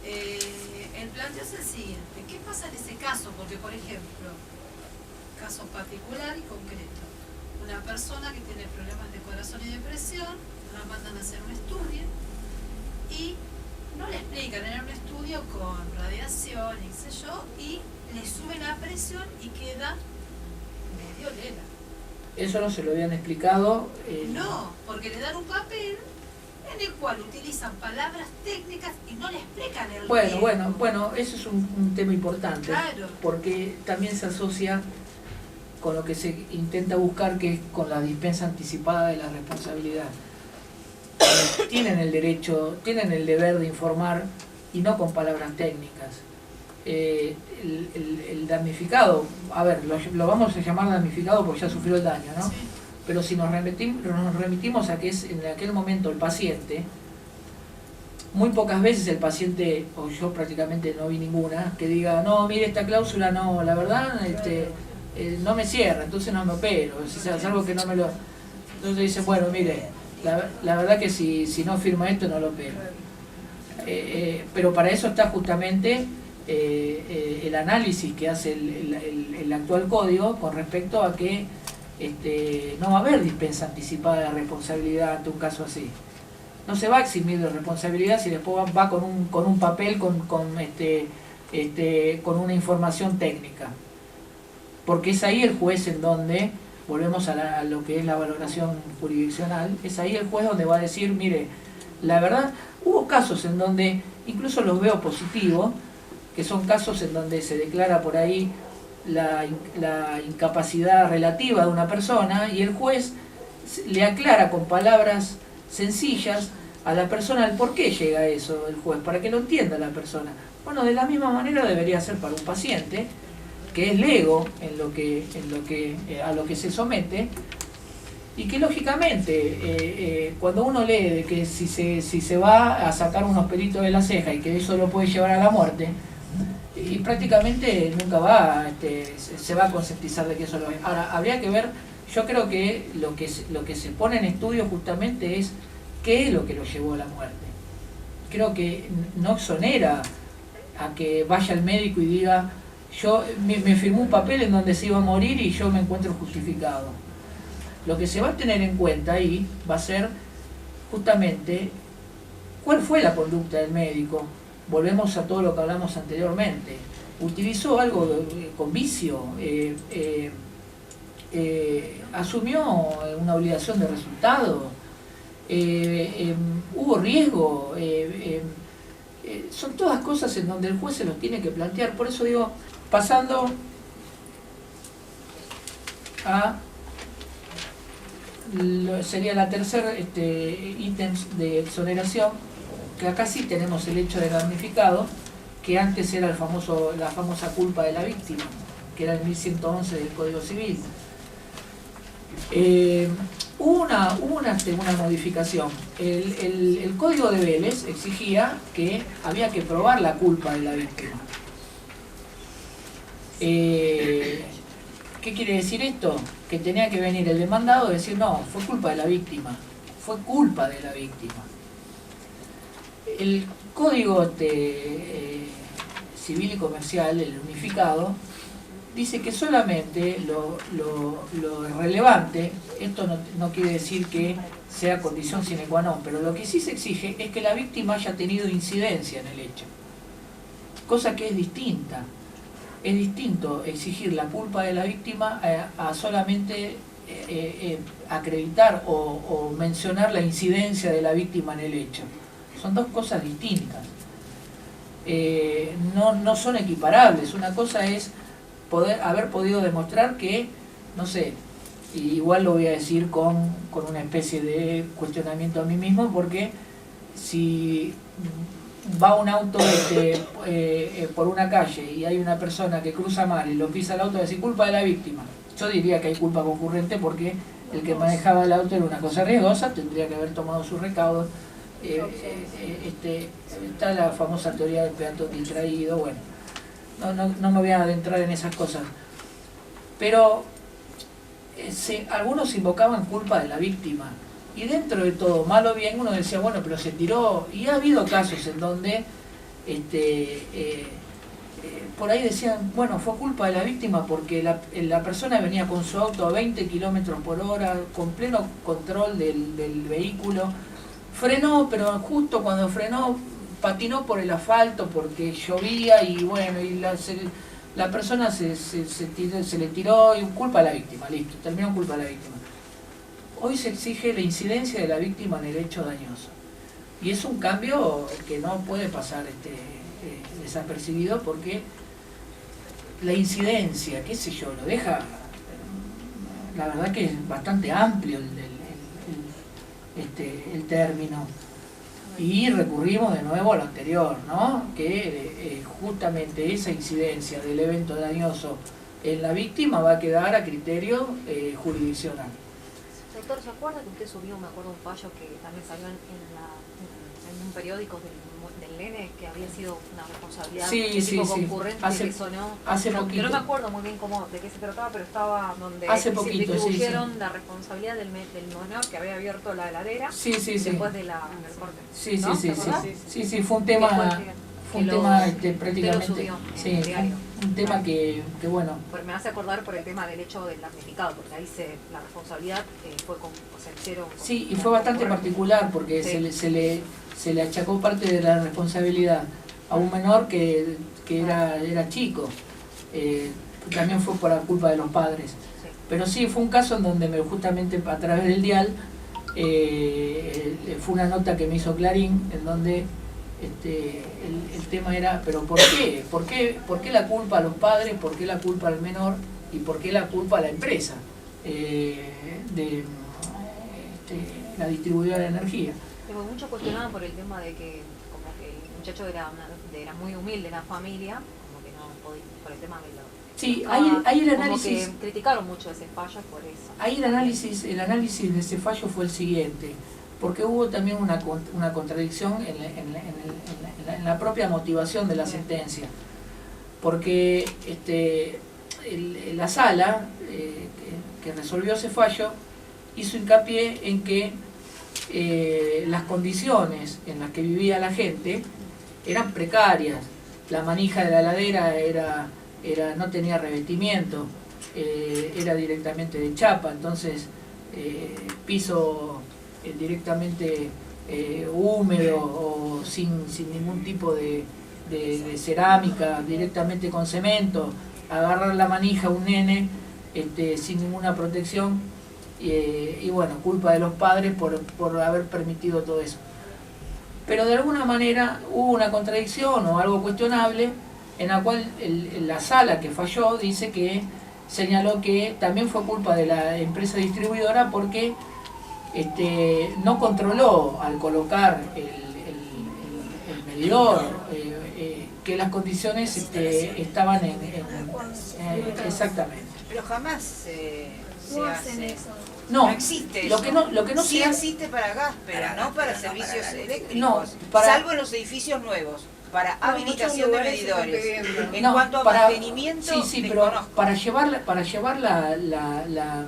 El planteo es el siguiente: ¿qué pasa en ese caso? Porque, por ejemplo, caso particular y concreto, una persona que tiene problemas de corazón y depresión, la mandan a hacer un estudio y no le explican, era un estudio con radiación y qué sé yo, y le suben la presión y queda medio lela. Eso no se lo habían explicado. No, porque le dan un papel en el cual utilizan palabras técnicas y no le explican el riesgo. Bueno, eso es un tema importante, Claro. porque también se asocia con lo que se intenta buscar, que es con la dispensa anticipada de la responsabilidad. Tienen el derecho, tienen el deber de informar y no con palabras técnicas. El damnificado, a ver, lo vamos a llamar damnificado porque ya sufrió el daño, ¿no? Sí. Pero si nos remitimos a que es en aquel momento el paciente, muy pocas veces el paciente, o yo prácticamente no vi ninguna, que diga, no, mire, esta cláusula no, la verdad, no me cierra, entonces no me opero, es algo que no me lo... Entonces dicen, bueno, mire, la verdad que si no firma esto no lo opero. Pero para eso está justamente el análisis que hace el actual código con respecto a que no va a haber dispensa anticipada de responsabilidad ante un caso así. No se va a eximir de responsabilidad si después va con un papel con una información técnica. Porque es ahí el juez en donde, volvemos a lo que es la valoración jurisdiccional, es ahí el juez donde va a decir, mire, la verdad, hubo casos en donde, incluso los veo positivos, que son casos en donde se declara por ahí la incapacidad relativa de una persona y el juez le aclara con palabras sencillas a la persona el por qué llega a eso, el juez, para que lo entienda la persona. Bueno, de la misma manera debería ser para un paciente que es lego a lo que se somete y que lógicamente cuando uno lee de que si se va a sacar unos pelitos de la ceja y que eso lo puede llevar a la muerte, y prácticamente nunca se va a concientizar de que eso lo es. Ahora, habría que ver, yo creo que lo que se pone en estudio justamente es qué es lo que lo llevó a la muerte. Creo que no exonera a que vaya el médico y diga, yo me firmó un papel en donde se iba a morir y yo me encuentro justificado. Lo que se va a tener en cuenta ahí va a ser justamente cuál fue la conducta del médico. Volvemos a todo lo que hablamos anteriormente. Utilizó algo con vicio, asumió una obligación de resultado, hubo riesgo. Son todas cosas en donde el juez se los tiene que plantear. Por eso digo, pasando a sería la tercera ítem de exoneración, que acá sí tenemos el hecho de damnificado, que antes era la famosa culpa de la víctima, que era el 1111 del Código Civil. Hubo una modificación. El Código de Vélez exigía que había que probar la culpa de la víctima. ¿Qué quiere decir esto? Que tenía que venir el demandado y decir, no, fue culpa de la víctima. Fue culpa de la víctima. El Código Civil y Comercial, el unificado, dice que solamente lo relevante, esto no quiere decir que sea condición sine qua non, pero lo que sí se exige es que la víctima haya tenido incidencia en el hecho, cosa que es distinta. Es distinto exigir la culpa de la víctima a solamente acreditar o mencionar la incidencia de la víctima en el hecho. Son dos cosas distintas. No son equiparables. Una cosa es haber podido demostrar que, no sé, igual lo voy a decir con una especie de cuestionamiento a mí mismo, porque si va un auto por una calle y hay una persona que cruza mal y lo pisa el auto, va a decir culpa de la víctima. Yo diría que hay culpa concurrente porque el que manejaba el auto era una cosa riesgosa, tendría que haber tomado sus recaudos. Está la famosa teoría del peatón distraído. Bueno, no me voy a adentrar en esas cosas, pero algunos invocaban culpa de la víctima, y dentro de todo, mal o bien, uno decía, bueno, pero se tiró. Y ha habido casos en donde por ahí decían, bueno, fue culpa de la víctima porque la persona venía con su auto a 20 kilómetros por hora, con pleno control del vehículo, frenó, pero justo cuando frenó patinó por el asfalto porque llovía, y bueno, y la persona se le tiró, y culpa a la víctima, listo, terminó culpa a la víctima. Hoy se exige la incidencia de la víctima en el hecho dañoso, y es un cambio que no puede pasar desapercibido, porque la incidencia, qué sé yo, lo deja, la verdad que es bastante amplio el término. Y recurrimos de nuevo a lo anterior, ¿no? Que justamente esa incidencia del evento dañoso en la víctima va a quedar a criterio jurisdiccional. Doctor, ¿se acuerda que usted subió, me acuerdo, un fallo que también salió en un periódico del nene, que había sido una responsabilidad concurrente, que sonó? Hace poquito. No me acuerdo muy bien de qué se trataba, pero estaba donde hace poquito, distribuyeron la responsabilidad del menor que había abierto la heladera después de la del corte. Sí, fue un tema prácticamente un tema que bueno, me hace acordar por el tema del hecho del damnificado, porque ahí la responsabilidad fue con cero. Sí, y fue bastante particular porque se le achacó parte de la responsabilidad a un menor que era chico. También fue por la culpa de los padres. Sí. Pero sí, fue un caso en donde justamente a través del dial fue una nota que me hizo Clarín, en donde el tema era, pero ¿por qué? ¿Por qué la culpa a los padres? ¿Por qué la culpa al menor? ¿Y por qué la culpa a la empresa de la distribuidora de energía? Muchos cuestionaban por el tema de que como que el muchacho era muy humilde en la familia, como que no podía, por el tema de lo... Sí, ahí el análisis... Como que criticaron mucho ese fallo por eso. Ahí el análisis de ese fallo fue el siguiente, porque hubo también una contradicción en la propia motivación de la sentencia, porque la sala que resolvió ese fallo hizo hincapié en que las condiciones en las que vivía la gente eran precarias. La manija de la heladera no tenía revestimiento, era directamente de chapa, entonces piso directamente húmedo o sin ningún tipo de cerámica, directamente con cemento, agarrar la manija a un nene sin ninguna protección, y bueno, culpa de los padres por haber permitido todo eso. Pero de alguna manera hubo una contradicción o algo cuestionable, en la cual la sala que falló señaló que también fue culpa de la empresa distribuidora, porque no controló al colocar el medidor que las condiciones estaban exactamente. Pero jamás se hace eso. No existe lo eso. Lo que no sí se existe para gas, pero no para servicios eléctricos. No, salvo en los edificios nuevos, para habilitación de medidores. En cuanto a mantenimiento, pero para llevar la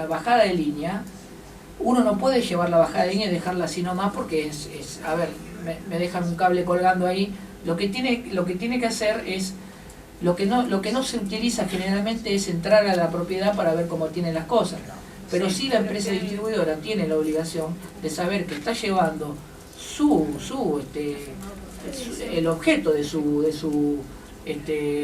bajada de línea, uno no puede llevar la bajada de línea y dejarla así nomás, porque a ver, me dejan un cable colgando ahí Lo que tiene que hacer es, lo que no se utiliza generalmente es entrar a la propiedad para ver cómo tienen las cosas. Pero sí la empresa distribuidora tiene la obligación de saber que está llevando el objeto de su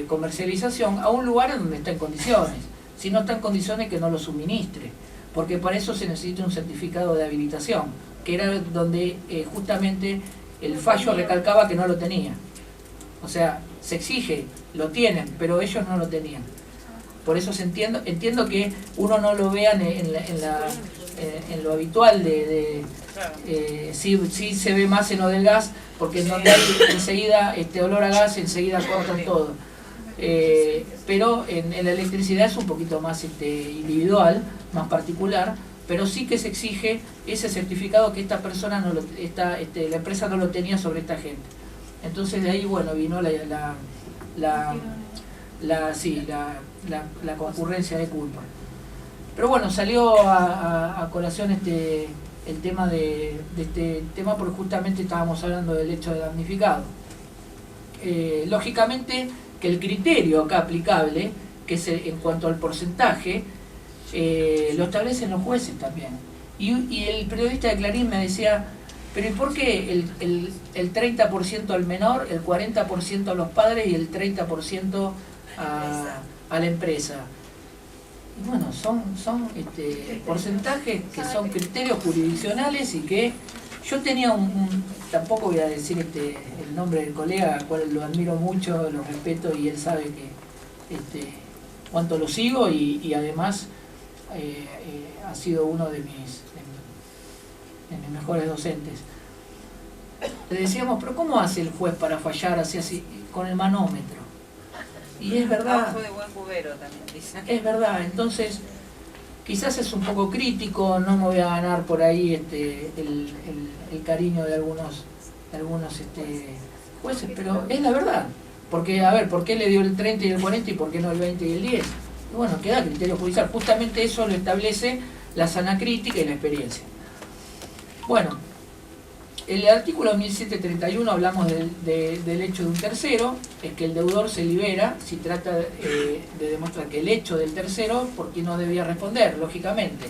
comercialización a un lugar en donde está en condiciones. Si no está en condiciones, que no lo suministre, porque para eso se necesita un certificado de habilitación, que era donde justamente el fallo recalcaba que no lo tenía. O sea, se exige, lo tienen, pero ellos no lo tenían. Por eso entiendo que uno no lo vea en lo habitual sí se ve más en lo del gas, porque en donde hay enseguida olor a gas, enseguida cortan todo. Pero en la electricidad es un poquito más individual, más particular, pero sí que se exige ese certificado que esta persona la empresa no lo tenía sobre esta gente. Entonces de ahí, bueno, vino la concurrencia de culpa. Pero bueno, salió a colación el tema de este tema, porque justamente estábamos hablando del hecho de damnificado. Lógicamente que el criterio acá aplicable, que es en cuanto al porcentaje, lo establecen los jueces también. Y el periodista de Clarín me decía, pero ¿y por qué el 30% al menor, el 40% a los padres y el 30% a la empresa? Y bueno, son porcentajes que son criterios jurisdiccionales, y que yo tenía tampoco voy a decir el nombre del colega, al cual lo admiro mucho, lo respeto, y él sabe que cuánto lo sigo, y además ha sido uno de mis mejores docentes. Le decíamos, pero ¿cómo hace el juez para fallar así con el manómetro? Y es verdad. Fue de buen cubero también, dice. Es verdad, entonces quizás es un poco crítico, no me voy a ganar por ahí el cariño de algunos jueces, pero es la verdad. Porque, a ver, ¿por qué le dio el 30 y el 40 y por qué no el 20 y el 10? Y bueno, queda criterio judicial. Justamente eso lo establece la sana crítica y la experiencia. Bueno, el artículo 1731 hablamos del hecho de un tercero, es que el deudor se libera si trata de demostrar que el hecho del tercero, porque no debía responder, lógicamente.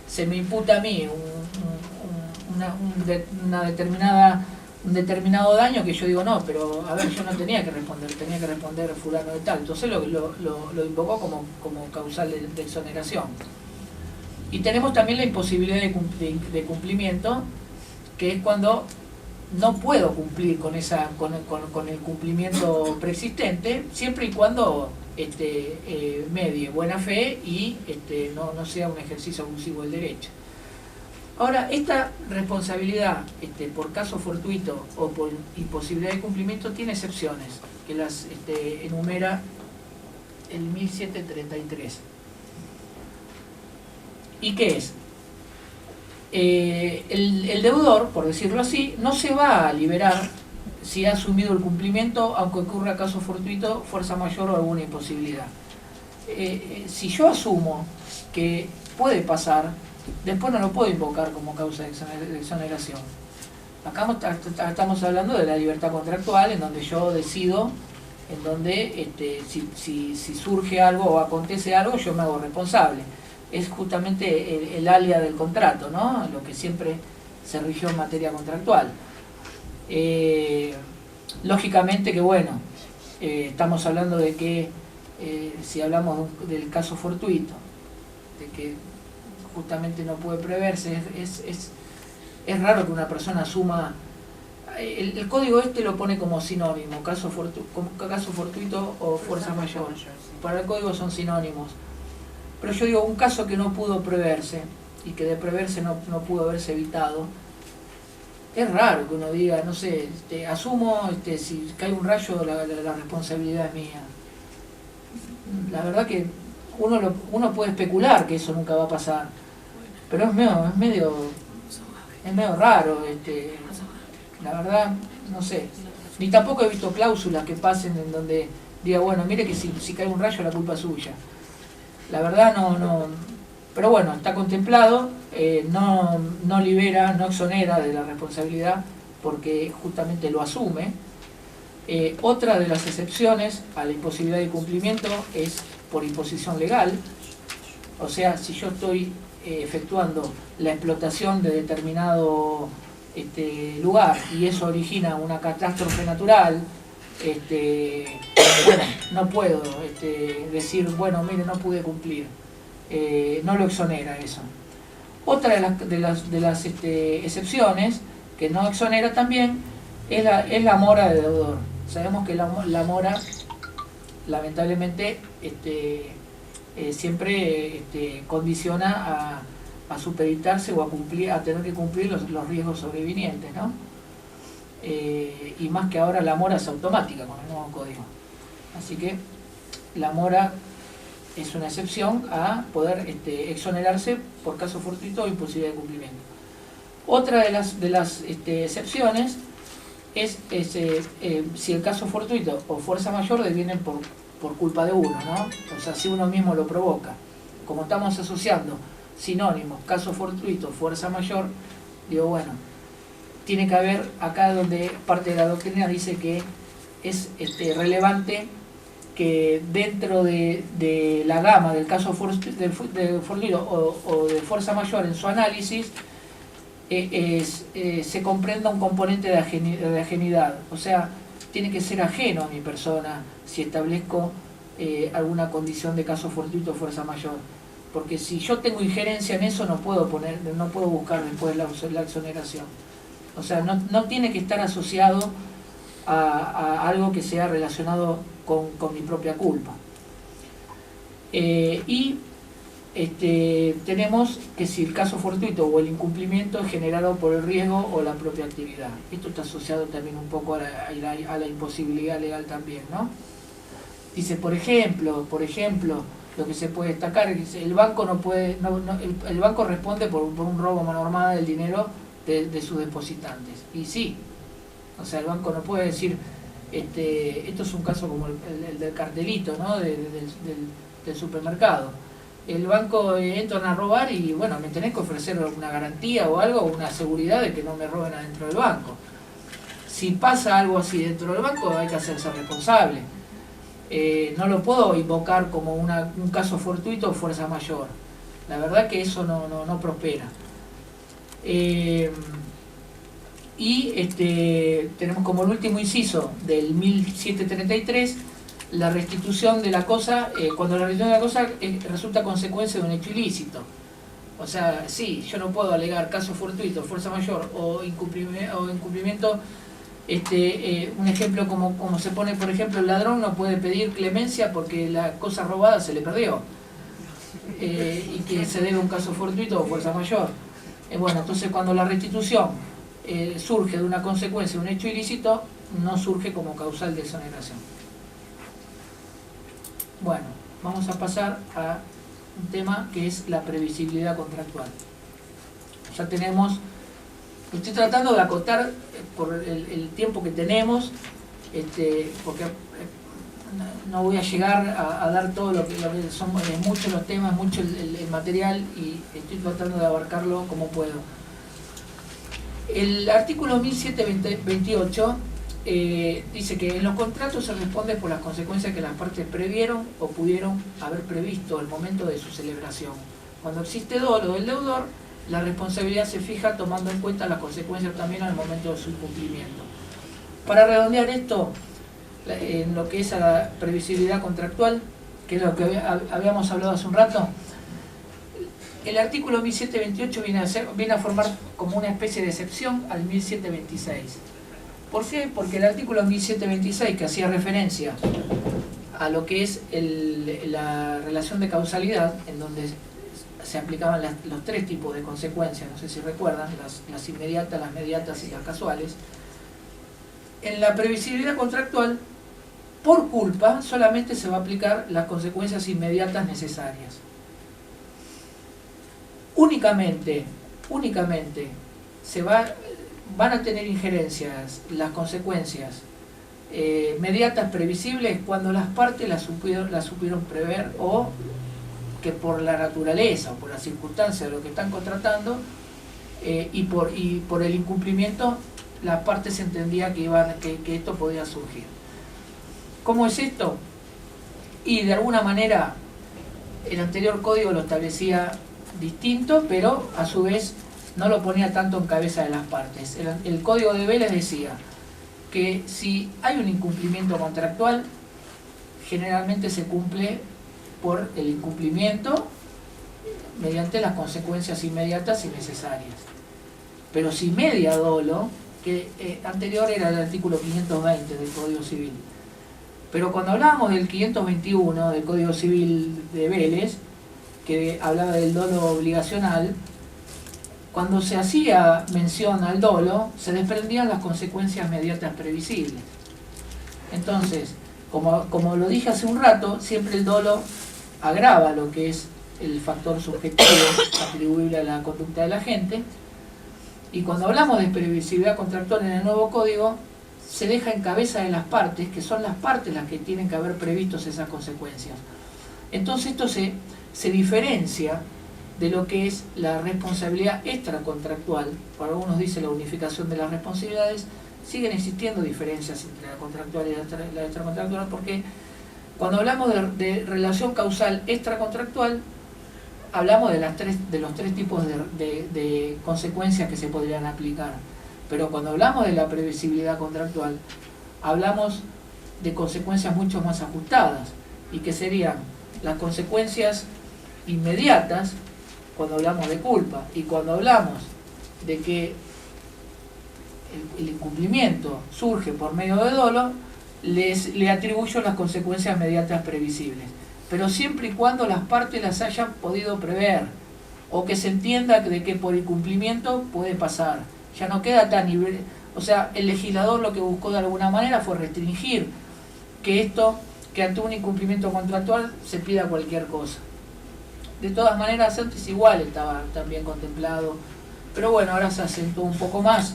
Se me imputa a mí un determinado daño que yo digo, no, pero a ver, yo no tenía que responder fulano de tal. Entonces lo invocó como causal de exoneración. Y tenemos también la imposibilidad de cumplimiento, que es cuando no puedo cumplir con el cumplimiento preexistente, siempre y cuando medie buena fe y no sea un ejercicio abusivo del derecho. Ahora, esta responsabilidad por caso fortuito o por imposibilidad de cumplimiento tiene excepciones, que las enumera el 1733. ¿Y qué es? El deudor, por decirlo así, no se va a liberar si ha asumido el cumplimiento, aunque ocurra caso fortuito, fuerza mayor o alguna imposibilidad. Si yo asumo que puede pasar, después no lo puedo invocar como causa de exoneración. Acá estamos hablando de la libertad contractual, en donde yo decido, en donde si surge algo o acontece algo, yo me hago responsable. Es justamente el alia del contrato, ¿no? Lo que siempre se rigió en materia contractual. Lógicamente que, bueno, estamos hablando de que, si hablamos del caso fortuito, de que justamente no puede preverse, es raro que una persona asuma, el código lo pone como sinónimo, caso fortuito o fuerza mayor. Para el código son sinónimos. Pero yo digo, un caso que no pudo preverse, y que de preverse no pudo haberse evitado, es raro que uno diga, no sé, asumo, si cae un rayo, la responsabilidad es mía. La verdad que uno puede especular que eso nunca va a pasar, pero es medio raro, la verdad, no sé. Ni tampoco he visto cláusulas que pasen en donde diga, bueno, mire que si cae un rayo la culpa es suya. La verdad no, pero bueno, está contemplado, no libera, no exonera de la responsabilidad porque justamente lo asume. Otra de las excepciones a la imposibilidad de cumplimiento es por imposición legal, o sea, si yo estoy efectuando la explotación de determinado lugar y eso origina una catástrofe natural, bueno, no puedo decir, bueno, mire, no pude cumplir, no lo exonera eso. Otra de las excepciones que no exonera también es la mora de deudor. Sabemos que la mora, lamentablemente, siempre condiciona a supeditarse o a tener que cumplir los riesgos sobrevinientes, ¿no? Y más que ahora la mora es automática con el nuevo código. Así que la mora es una excepción a poder exonerarse por caso fortuito o imposibilidad de cumplimiento. Otra de las excepciones es si el caso fortuito o fuerza mayor devienen por culpa de uno, ¿no? O sea, si uno mismo lo provoca. Como estamos asociando sinónimos, caso fortuito, fuerza mayor, digo, bueno, tiene que haber acá donde parte de la doctrina dice que es relevante que dentro de la gama del caso fortuito o de fuerza mayor en su análisis se comprenda un componente de ajenidad, o sea, tiene que ser ajeno a mi persona si establezco alguna condición de caso fortuito o fuerza mayor, porque si yo tengo injerencia en eso no puedo buscar después la exoneración, o sea, no tiene que estar asociado a algo que sea relacionado con mi propia culpa. Tenemos que si el caso fortuito o el incumplimiento es generado por el riesgo o la propia actividad. Esto está asociado también un poco a la imposibilidad legal también, ¿no? Dice, por ejemplo, lo que se puede destacar es que el banco el banco responde por un robo mano armada del dinero de sus depositantes. Y sí, o sea, el banco no puede decir, esto es un caso como el del cartelito, ¿no? del supermercado. El banco entran a robar y bueno, me tenés que ofrecer una garantía o algo, una seguridad de que no me roben adentro del banco. Si pasa algo así dentro del banco hay que hacerse responsable. No lo puedo invocar como un caso fortuito o fuerza mayor. La verdad que eso no prospera. Tenemos como el último inciso del 1733 la restitución de la cosa, cuando la restitución de la cosa resulta consecuencia de un hecho ilícito. O sea, sí, yo no puedo alegar caso fortuito, fuerza mayor o incumplimiento. Un ejemplo como se pone, por ejemplo, el ladrón no puede pedir clemencia porque la cosa robada se le perdió y que se debe un caso fortuito o fuerza mayor. Bueno, entonces cuando la restitución surge de una consecuencia de un hecho ilícito, no surge como causal de exoneración. Bueno, vamos a pasar a un tema que es la previsibilidad contractual. Ya tenemos, estoy tratando de acotar por el tiempo que tenemos, porque no voy a llegar a dar todo lo que son muchos los temas, mucho el material, y estoy tratando de abarcarlo como puedo. El artículo 1728 dice que en los contratos se responde por las consecuencias que las partes previeron o pudieron haber previsto al momento de su celebración. Cuando existe dolo del deudor, la responsabilidad se fija tomando en cuenta las consecuencias también al momento de su cumplimiento. Para redondear esto, en lo que es a la previsibilidad contractual, que es lo que habíamos hablado hace un rato, el artículo 1728 viene a formar como una especie de excepción al 1726. ¿Por qué? Porque el artículo 1726, que hacía referencia a lo que es la relación de causalidad, en donde se aplicaban los tres tipos de consecuencias, no sé si recuerdan, las inmediatas, las mediatas y las casuales. En la previsibilidad contractual, por culpa, solamente se va a aplicar las consecuencias inmediatas necesarias. Únicamente van a tener injerencias las consecuencias mediatas previsibles cuando las partes las supieron prever, o que por la naturaleza o por las circunstancias de lo que están contratando y por el incumplimiento las partes entendían que esto podía surgir. ¿Cómo es esto? Y de alguna manera el anterior código lo establecía distinto, pero a su vez no lo ponía tanto en cabeza de las partes. El código de Vélez decía que si hay un incumplimiento contractual, generalmente se cumple por el incumplimiento mediante las consecuencias inmediatas y necesarias. Pero si media dolo, que anterior era el artículo 520 del Código Civil, pero cuando hablábamos del 521 del Código Civil de Vélez, que hablaba del dolo obligacional, cuando se hacía mención al dolo, se desprendían las consecuencias inmediatas previsibles. Entonces, como lo dije hace un rato, siempre el dolo agrava lo que es el factor subjetivo atribuible a la conducta de la gente, y cuando hablamos de previsibilidad contractual en el nuevo código, se deja en cabeza de las partes, que son las partes las que tienen que haber previstos esas consecuencias. Entonces esto se diferencia de lo que es la responsabilidad extracontractual. Para algunos dice la unificación de las responsabilidades. Siguen existiendo diferencias entre la contractual y la extracontractual, porque cuando hablamos de relación causal extracontractual, hablamos de los tres tipos de consecuencias que se podrían aplicar. Pero cuando hablamos de la previsibilidad contractual, hablamos de consecuencias mucho más ajustadas, y que serían las consecuencias inmediatas cuando hablamos de culpa, y cuando hablamos de que el incumplimiento surge por medio de dolo, le atribuyo las consecuencias inmediatas previsibles, pero siempre y cuando las partes las hayan podido prever, o que se entienda de que por incumplimiento puede pasar. Ya no queda tan libre. O sea, el legislador lo que buscó de alguna manera fue restringir que ante un incumplimiento contractual se pida cualquier cosa. De todas maneras, antes igual estaba también contemplado, pero bueno, ahora se acentuó un poco más,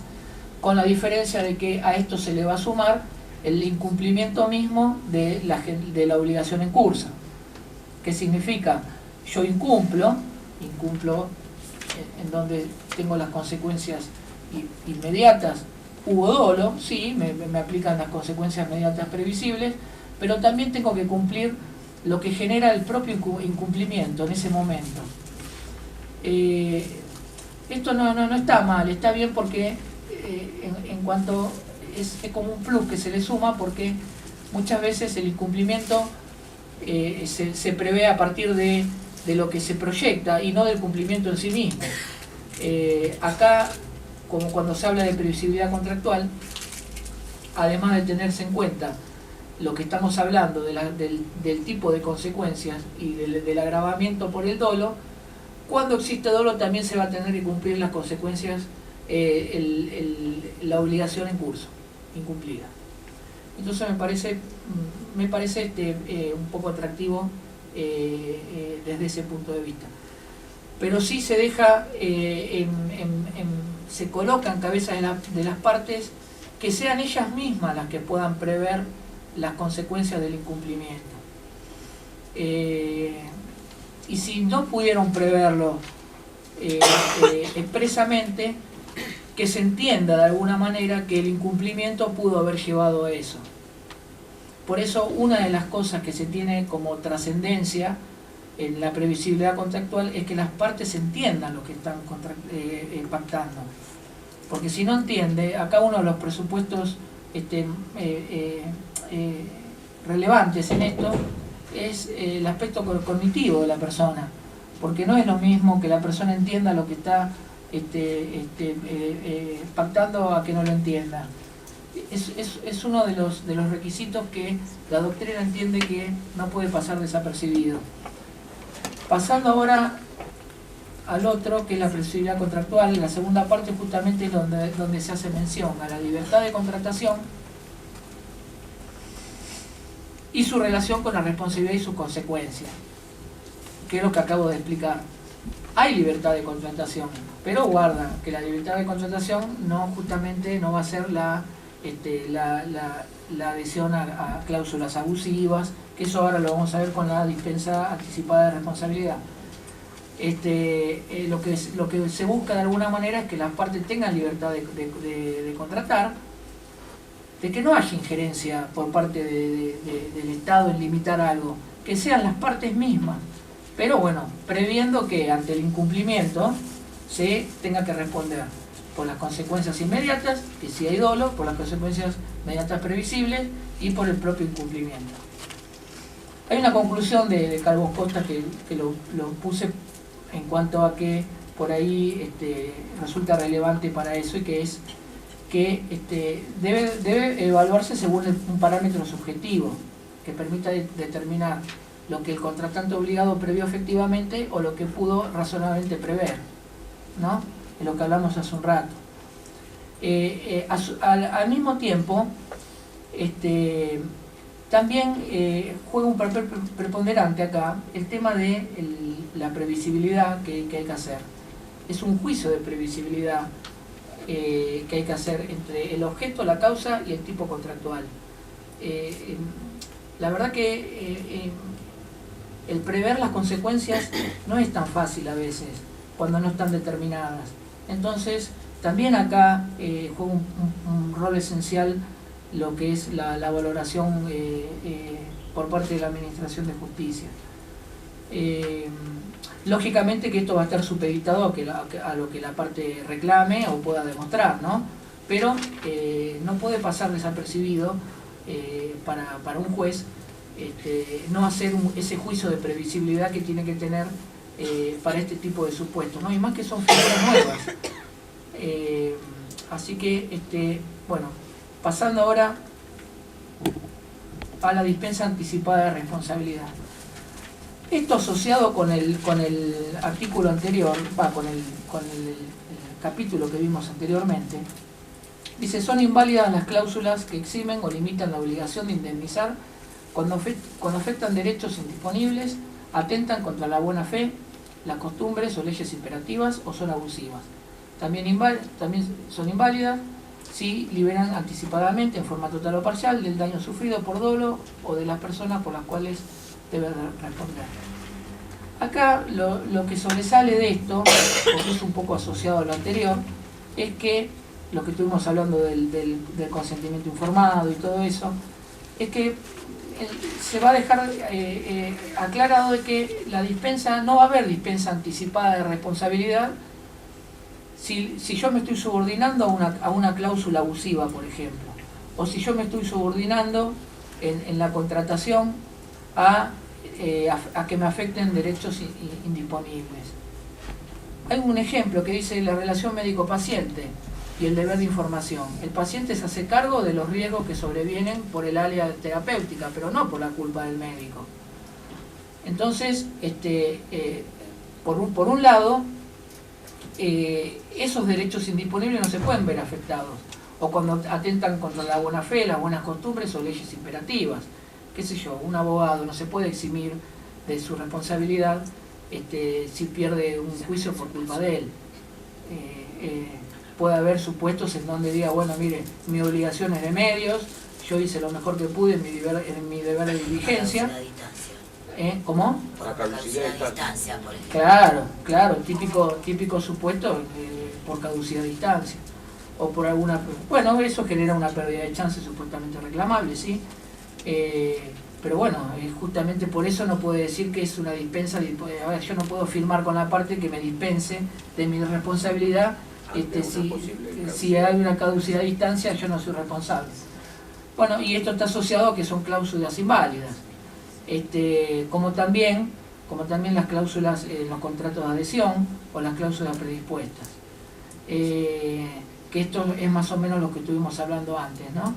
con la diferencia de que a esto se le va a sumar el incumplimiento mismo de la obligación en curso. ¿Qué significa? Yo incumplo en donde tengo las consecuencias inmediatas. Hubo dolo, sí, me aplican las consecuencias inmediatas previsibles, pero también tengo que cumplir lo que genera el propio incumplimiento en ese momento. Esto no está mal, está bien, porque en cuanto es como un plus que se le suma, porque muchas veces el incumplimiento se prevé a partir de lo que se proyecta y no del cumplimiento en sí mismo. Acá, como cuando se habla de previsibilidad contractual, además de tenerse en cuenta lo que estamos hablando del tipo de consecuencias y del agravamiento por el dolo, cuando existe dolo también se va a tener que cumplir las consecuencias, la obligación en curso, incumplida. Entonces me parece un poco atractivo desde ese punto de vista. Pero sí se deja, se coloca en cabeza de las partes que sean ellas mismas las que puedan prever las consecuencias del incumplimiento. Y si no pudieron preverlo expresamente, que se entienda de alguna manera que el incumplimiento pudo haber llevado a eso. Por eso, una de las cosas que se tiene como trascendencia en la previsibilidad contractual es que las partes entiendan lo que están pactando. Porque si no entiende, acá uno de los presupuestos relevantes en esto es el aspecto cognitivo de la persona. Porque no es lo mismo que la persona entienda lo que está pactando a que no lo entienda. Es uno de los requisitos que la doctrina entiende que no puede pasar desapercibido. Pasando ahora al otro, que es la flexibilidad contractual, la segunda parte justamente es donde se hace mención a la libertad de contratación y su relación con la responsabilidad y sus consecuencias, que es lo que acabo de explicar. Hay libertad de contratación, pero guarda que la libertad de contratación justamente no va a ser la adhesión a cláusulas abusivas, que eso ahora lo vamos a ver con la dispensa anticipada de responsabilidad. lo que se busca de alguna manera es que las partes tengan libertad de contratar, de que no haya injerencia por parte del Estado en limitar algo, que sean las partes mismas, pero bueno, previendo que ante el incumplimiento se tenga que responder por las consecuencias inmediatas, que si hay dolo, por las consecuencias inmediatas previsibles y por el propio incumplimiento. Hay una conclusión de Calvo Costa que lo puse en cuanto a que por ahí resulta relevante para eso, y que es que debe evaluarse según un parámetro subjetivo que permita determinar lo que el contratante obligado previó efectivamente o lo que pudo razonablemente prever, ¿no? Es lo que hablamos hace un rato. Al mismo tiempo, también juega un papel preponderante acá el tema de la previsibilidad que hay que hacer. Es un juicio de previsibilidad que hay que hacer entre el objeto, la causa y el tipo contractual. La verdad que el prever las consecuencias no es tan fácil a veces cuando no están determinadas. Entonces, también acá juega un rol esencial lo que es la valoración por parte de la Administración de Justicia. Lógicamente que esto va a estar supeditado a lo que la parte reclame o pueda demostrar, ¿no? Pero no puede pasar desapercibido para un juez no hacer ese juicio de previsibilidad que tiene que tener para este tipo de supuestos, ¿no? Y más que son figuras nuevas. Así que, bueno, pasando ahora a la dispensa anticipada de responsabilidad. Esto asociado con el artículo anterior, con el capítulo que vimos anteriormente, dice: son inválidas las cláusulas que eximen o limitan la obligación de indemnizar cuando afectan derechos indisponibles, atentan contra la buena fe, las costumbres o leyes imperativas o son abusivas. También son inválidas si liberan anticipadamente, en forma total o parcial, del daño sufrido por dolo o de las personas por las cuales debe responder. Acá lo que sobresale de esto, porque es un poco asociado a lo anterior, es que lo que estuvimos hablando del consentimiento informado y todo eso, es que se va a dejar aclarado de que la dispensa, no va a haber dispensa anticipada de responsabilidad si yo me estoy subordinando a una cláusula abusiva, por ejemplo, o si yo me estoy subordinando en la contratación a que me afecten derechos indisponibles. Hay un ejemplo que dice la relación médico-paciente y el deber de información. El paciente se hace cargo de los riesgos que sobrevienen por el área terapéutica, pero no por la culpa del médico. Entonces, por un lado, esos derechos indisponibles no se pueden ver afectados, o cuando atentan contra la buena fe, las buenas costumbres o leyes imperativas. Qué sé yo, un abogado no se puede eximir de su responsabilidad si pierde un juicio por culpa de él. Puede haber supuestos en donde diga, bueno, mire, mi obligación es de medios, yo hice lo mejor que pude en mi deber de diligencia. ¿Cómo? Por la caducidad de distancia, por ejemplo. Claro, típico supuesto por caducidad de distancia. O por alguna... Bueno, eso genera una pérdida de chance supuestamente reclamable, ¿sí? Pero bueno, justamente por eso no puede decir que es una dispensa. A ver, yo no puedo firmar con la parte que me dispense de mi responsabilidad. Si hay una caducidad de distancia, yo no soy responsable. Bueno, y esto está asociado a que son cláusulas inválidas. Como también las cláusulas en los contratos de adhesión o las cláusulas predispuestas. Que esto es más o menos lo que estuvimos hablando antes, ¿no?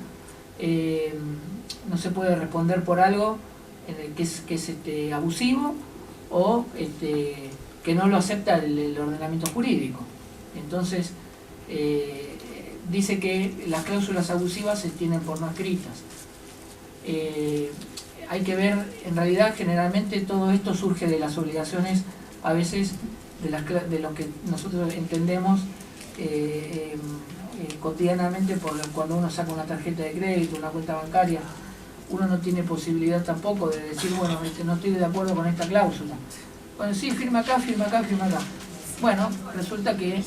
No se puede responder por algo que es abusivo o que no lo acepta el ordenamiento jurídico. Entonces, dice que las cláusulas abusivas se tienen por no escritas. Hay que ver, en realidad, generalmente todo esto surge de las obligaciones, a veces, de lo que nosotros entendemos cotidianamente cuando uno saca una tarjeta de crédito, una cuenta bancaria. Uno no tiene posibilidad tampoco de decir, bueno, no estoy de acuerdo con esta cláusula. Bueno, sí, firma acá, firma acá, firma acá. Bueno, resulta que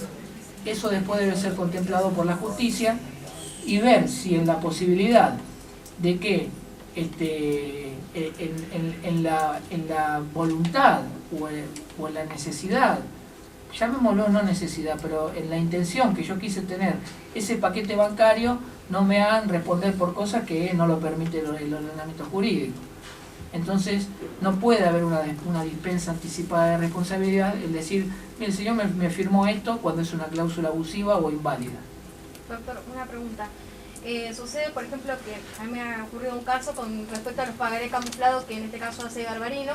eso después debe ser contemplado por la justicia y ver si en la posibilidad de que en la voluntad o en la necesidad, llamémoslo no necesidad, pero en la intención que yo quise tener ese paquete bancario, no me hagan responder por cosas que no lo permite el ordenamiento jurídico. Entonces no puede haber una dispensa anticipada de responsabilidad, el decir, mire, el señor me firmó esto cuando es una cláusula abusiva o inválida. Doctor, una pregunta. Sucede, por ejemplo, que a mí me ha ocurrido un caso con respecto a los pagarés camuflados, que en este caso hace Garbarino.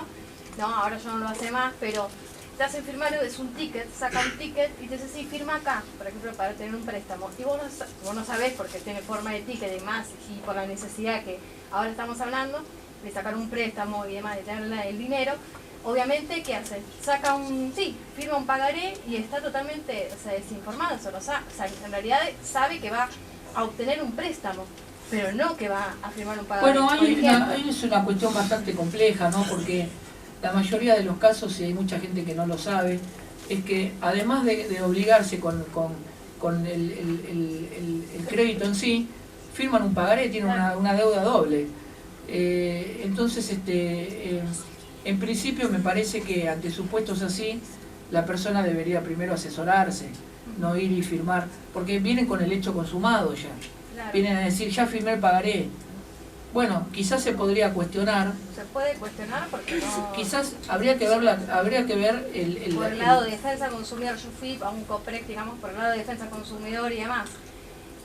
No, ahora yo no lo hace más, pero te hacen firmar, es un ticket, saca un ticket y te dice, sí, firma acá, por ejemplo, para tener un préstamo. Y vos no sabés, porque tiene forma de ticket y más, y por la necesidad que ahora estamos hablando, de sacar un préstamo y demás, de tener el dinero, obviamente, ¿qué hace? Firma un pagaré y está totalmente desinformado, o sea, en realidad sabe que va a obtener un préstamo, pero no que va a firmar un pagaré. Bueno, ahí es una cuestión bastante compleja, ¿no? Porque la mayoría de los casos, y hay mucha gente que no lo sabe, es que además de obligarse con el crédito en sí, firman un pagaré, tienen una deuda doble. Entonces, en principio me parece que ante supuestos así, la persona debería primero asesorarse, no ir y firmar, porque vienen con el hecho consumado ya. Claro. Vienen a decir, ya firmé el pagaré. Bueno, quizás se podría cuestionar. Se puede cuestionar porque no... Quizás habría que ver el por el lado de defensa consumidor. Yo fui a un COPREC, digamos, por el lado de defensa consumidor y demás.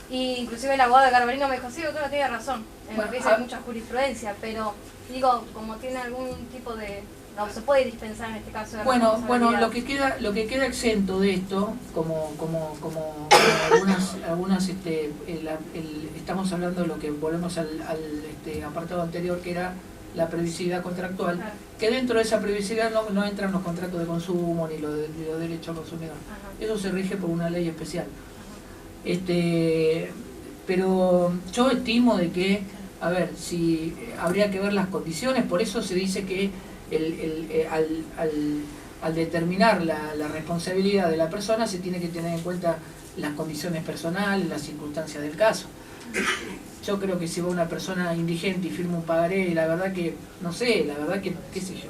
Y inclusive el abogado de Garbarino me dijo, sí, doctora, tiene razón. En lo que dice hay mucha jurisprudencia, pero digo, como tiene algún tipo de... No, se puede dispensar en este caso de bueno, lo que queda exento de esto, como algunas estamos hablando de lo que volvemos al apartado anterior, que era la previsibilidad contractual, claro, que dentro de esa previsibilidad no entran los contratos de consumo ni los derechos al consumidor. Ajá. Eso se rige por una ley especial. Pero yo estimo de que, a ver, si habría que ver las condiciones, por eso se dice que al determinar la responsabilidad de la persona se tiene que tener en cuenta las condiciones personales, las circunstancias del caso. Yo creo que si va una persona indigente y firma un pagaré, la verdad que, no sé, qué sé yo,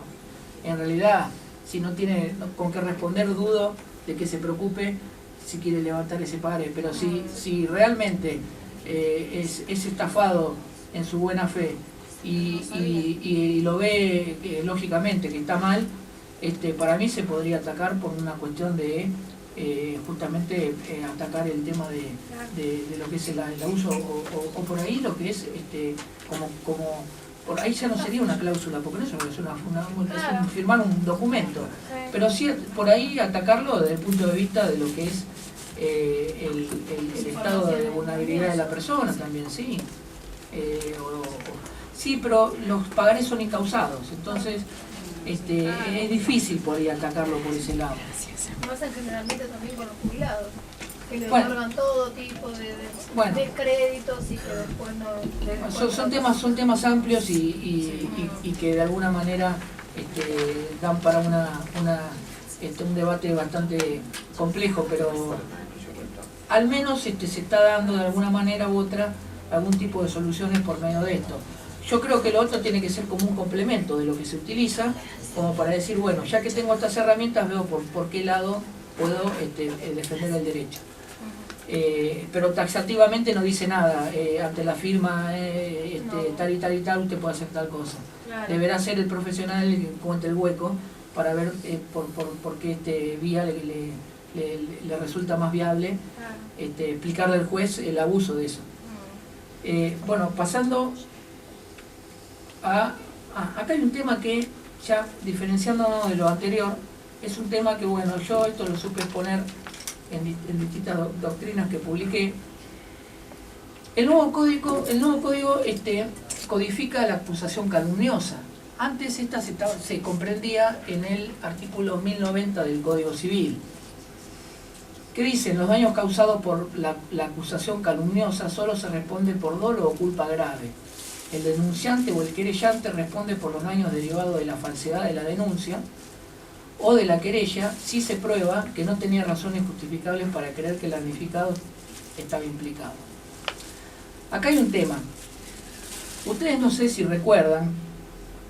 en realidad, si no tiene con qué responder, dudo de que se preocupe si quiere levantar ese pagaré, pero si realmente es estafado en su buena fe y lo ve lógicamente que está mal, para mí se podría atacar por una cuestión de justamente atacar el tema de lo que es el abuso o por ahí lo que es como por ahí ya no sería una cláusula, porque no es es firmar un documento, pero sí por ahí atacarlo desde el punto de vista de lo que es el estado de vulnerabilidad de la persona también, sí. Sí, pero los pagarés son incausados, entonces es difícil por ahí atacarlo por ese lado. Pasa generalmente también con los jubilados, que le otorgan todo tipo de créditos y que después no... Son temas amplios y que de alguna manera dan para un debate bastante complejo, pero al menos se está dando de alguna manera u otra algún tipo de soluciones por medio de esto. Yo creo que lo otro tiene que ser como un complemento de lo que se utiliza, como para decir, bueno, ya que tengo estas herramientas, veo por qué lado puedo defender el derecho. Pero taxativamente no dice nada, ante la firma tal y tal y tal, usted puede hacer tal cosa. Claro. Deberá ser el profesional el que encuentre el hueco para ver por qué vía le resulta más viable, explicarle al juez el abuso de eso. Bueno, pasando acá hay un tema que, ya diferenciándonos de lo anterior, es un tema que, bueno, yo esto lo supe exponer en distintas doctrinas que publiqué. El nuevo código codifica la acusación calumniosa. Antes esta se comprendía en el artículo 1090 del Código Civil, que dice: los daños causados por la acusación calumniosa solo se responde por dolo o culpa grave. El denunciante o el querellante responde por los daños derivados de la falsedad de la denuncia o de la querella si se prueba que no tenía razones justificables para creer que el damnificado estaba implicado. Acá hay un tema. Ustedes no sé si recuerdan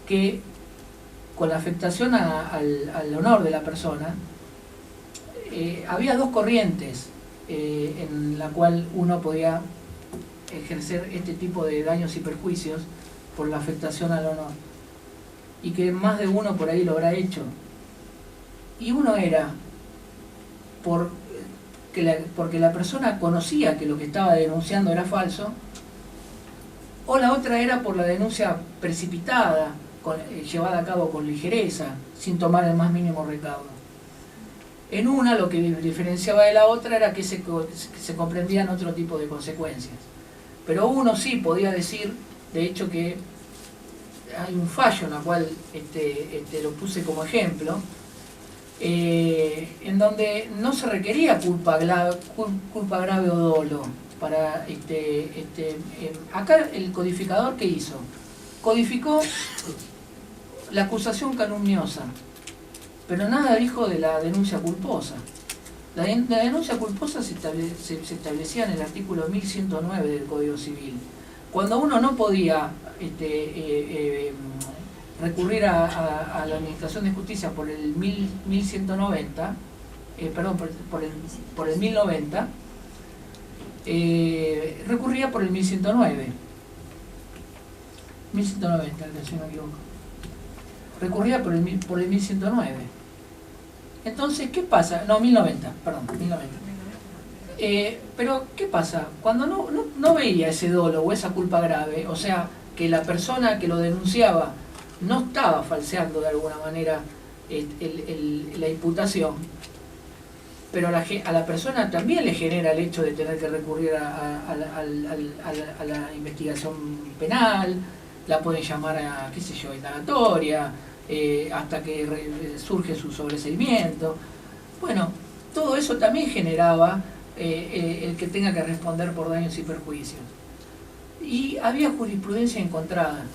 que con la afectación al honor de la persona, había dos corrientes en la cual uno podía ejercer este tipo de daños y perjuicios por la afectación al honor, y que más de uno por ahí lo habrá hecho. Y uno era porque la persona conocía que lo que estaba denunciando era falso, o la otra era por la denuncia precipitada, llevada a cabo con ligereza, sin tomar el más mínimo recaudo. En una, lo que diferenciaba de la otra era que se comprendían otro tipo de consecuencias. Pero uno sí podía decir, de hecho, que hay un fallo en el cual lo puse como ejemplo, en donde no se requería culpa grave o dolo. Para acá el codificador, ¿qué hizo? Codificó la acusación calumniosa, pero nada dijo de la denuncia culposa. La denuncia culposa se establecía en el artículo 1109 del Código Civil. Cuando uno no podía recurrir a la Administración de Justicia por el 1190, por el 1090, recurría por el 1109. 1190, si no me equivoco. Recurría por el 1109. Entonces, ¿qué pasa? No, 1090, perdón, 1090. Pero, ¿qué pasa? Cuando no veía ese dolo o esa culpa grave, o sea, que la persona que lo denunciaba no estaba falseando de alguna manera la imputación, pero a la persona también le genera el hecho de tener que recurrir a la investigación penal, la pueden llamar a, qué sé yo, indagatoria, hasta que surge su sobreseimiento. Bueno, todo eso también generaba el que tenga que responder por daños y perjuicios. Y había jurisprudencia encontrada.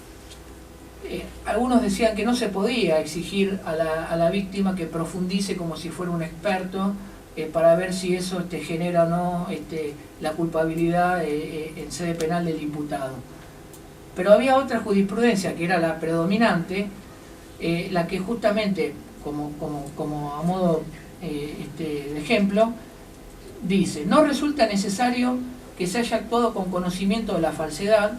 Algunos decían que no se podía exigir a la víctima que profundice como si fuera un experto para ver si eso genera o no la culpabilidad en sede penal del imputado. Pero había otra jurisprudencia que era la predominante, la que justamente, como a modo de ejemplo, dice: no resulta necesario que se haya actuado con conocimiento de la falsedad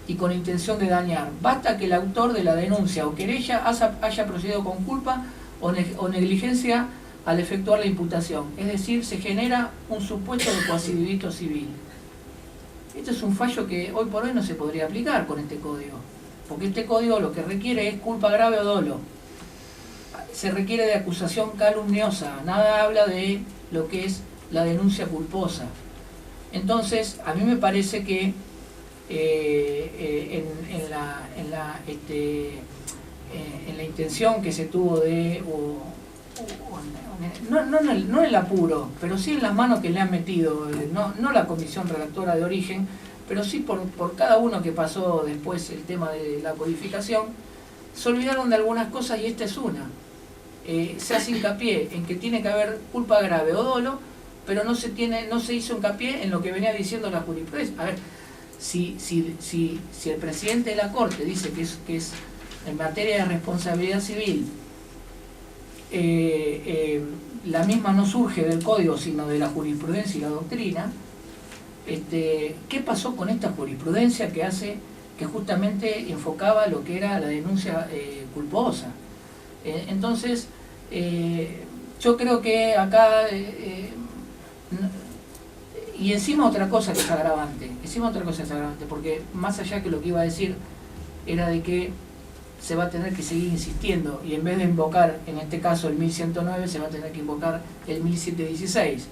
y con intención de dañar. Basta que el autor de la denuncia o querella haya procedido con culpa o negligencia al efectuar la imputación. Es decir, se genera un supuesto de coacidilito civil. Este es un fallo que hoy por hoy no se podría aplicar con este código, porque este código lo que requiere es culpa grave o dolo. Se requiere de acusación calumniosa, nada habla de lo que es la denuncia culposa. Entonces, a mí me parece que en la intención que se tuvo de, no en el apuro, pero sí en las manos que le han metido, no la comisión redactora de origen, pero sí por cada uno que pasó después el tema de la codificación, se olvidaron de algunas cosas y esta es una. Se hace hincapié en que tiene que haber culpa grave o dolo, pero no se hizo hincapié en lo que venía diciendo la jurisprudencia. A ver, si el presidente de la Corte dice que es en materia de responsabilidad civil, la misma no surge del código sino de la jurisprudencia y la doctrina, ¿qué pasó con esta jurisprudencia que justamente enfocaba lo que era la denuncia culposa? Entonces, yo creo que acá, y encima otra cosa que es agravante, porque más allá que lo que iba a decir era de que se va a tener que seguir insistiendo, y en vez de invocar, en este caso el 1109, se va a tener que invocar el 1716.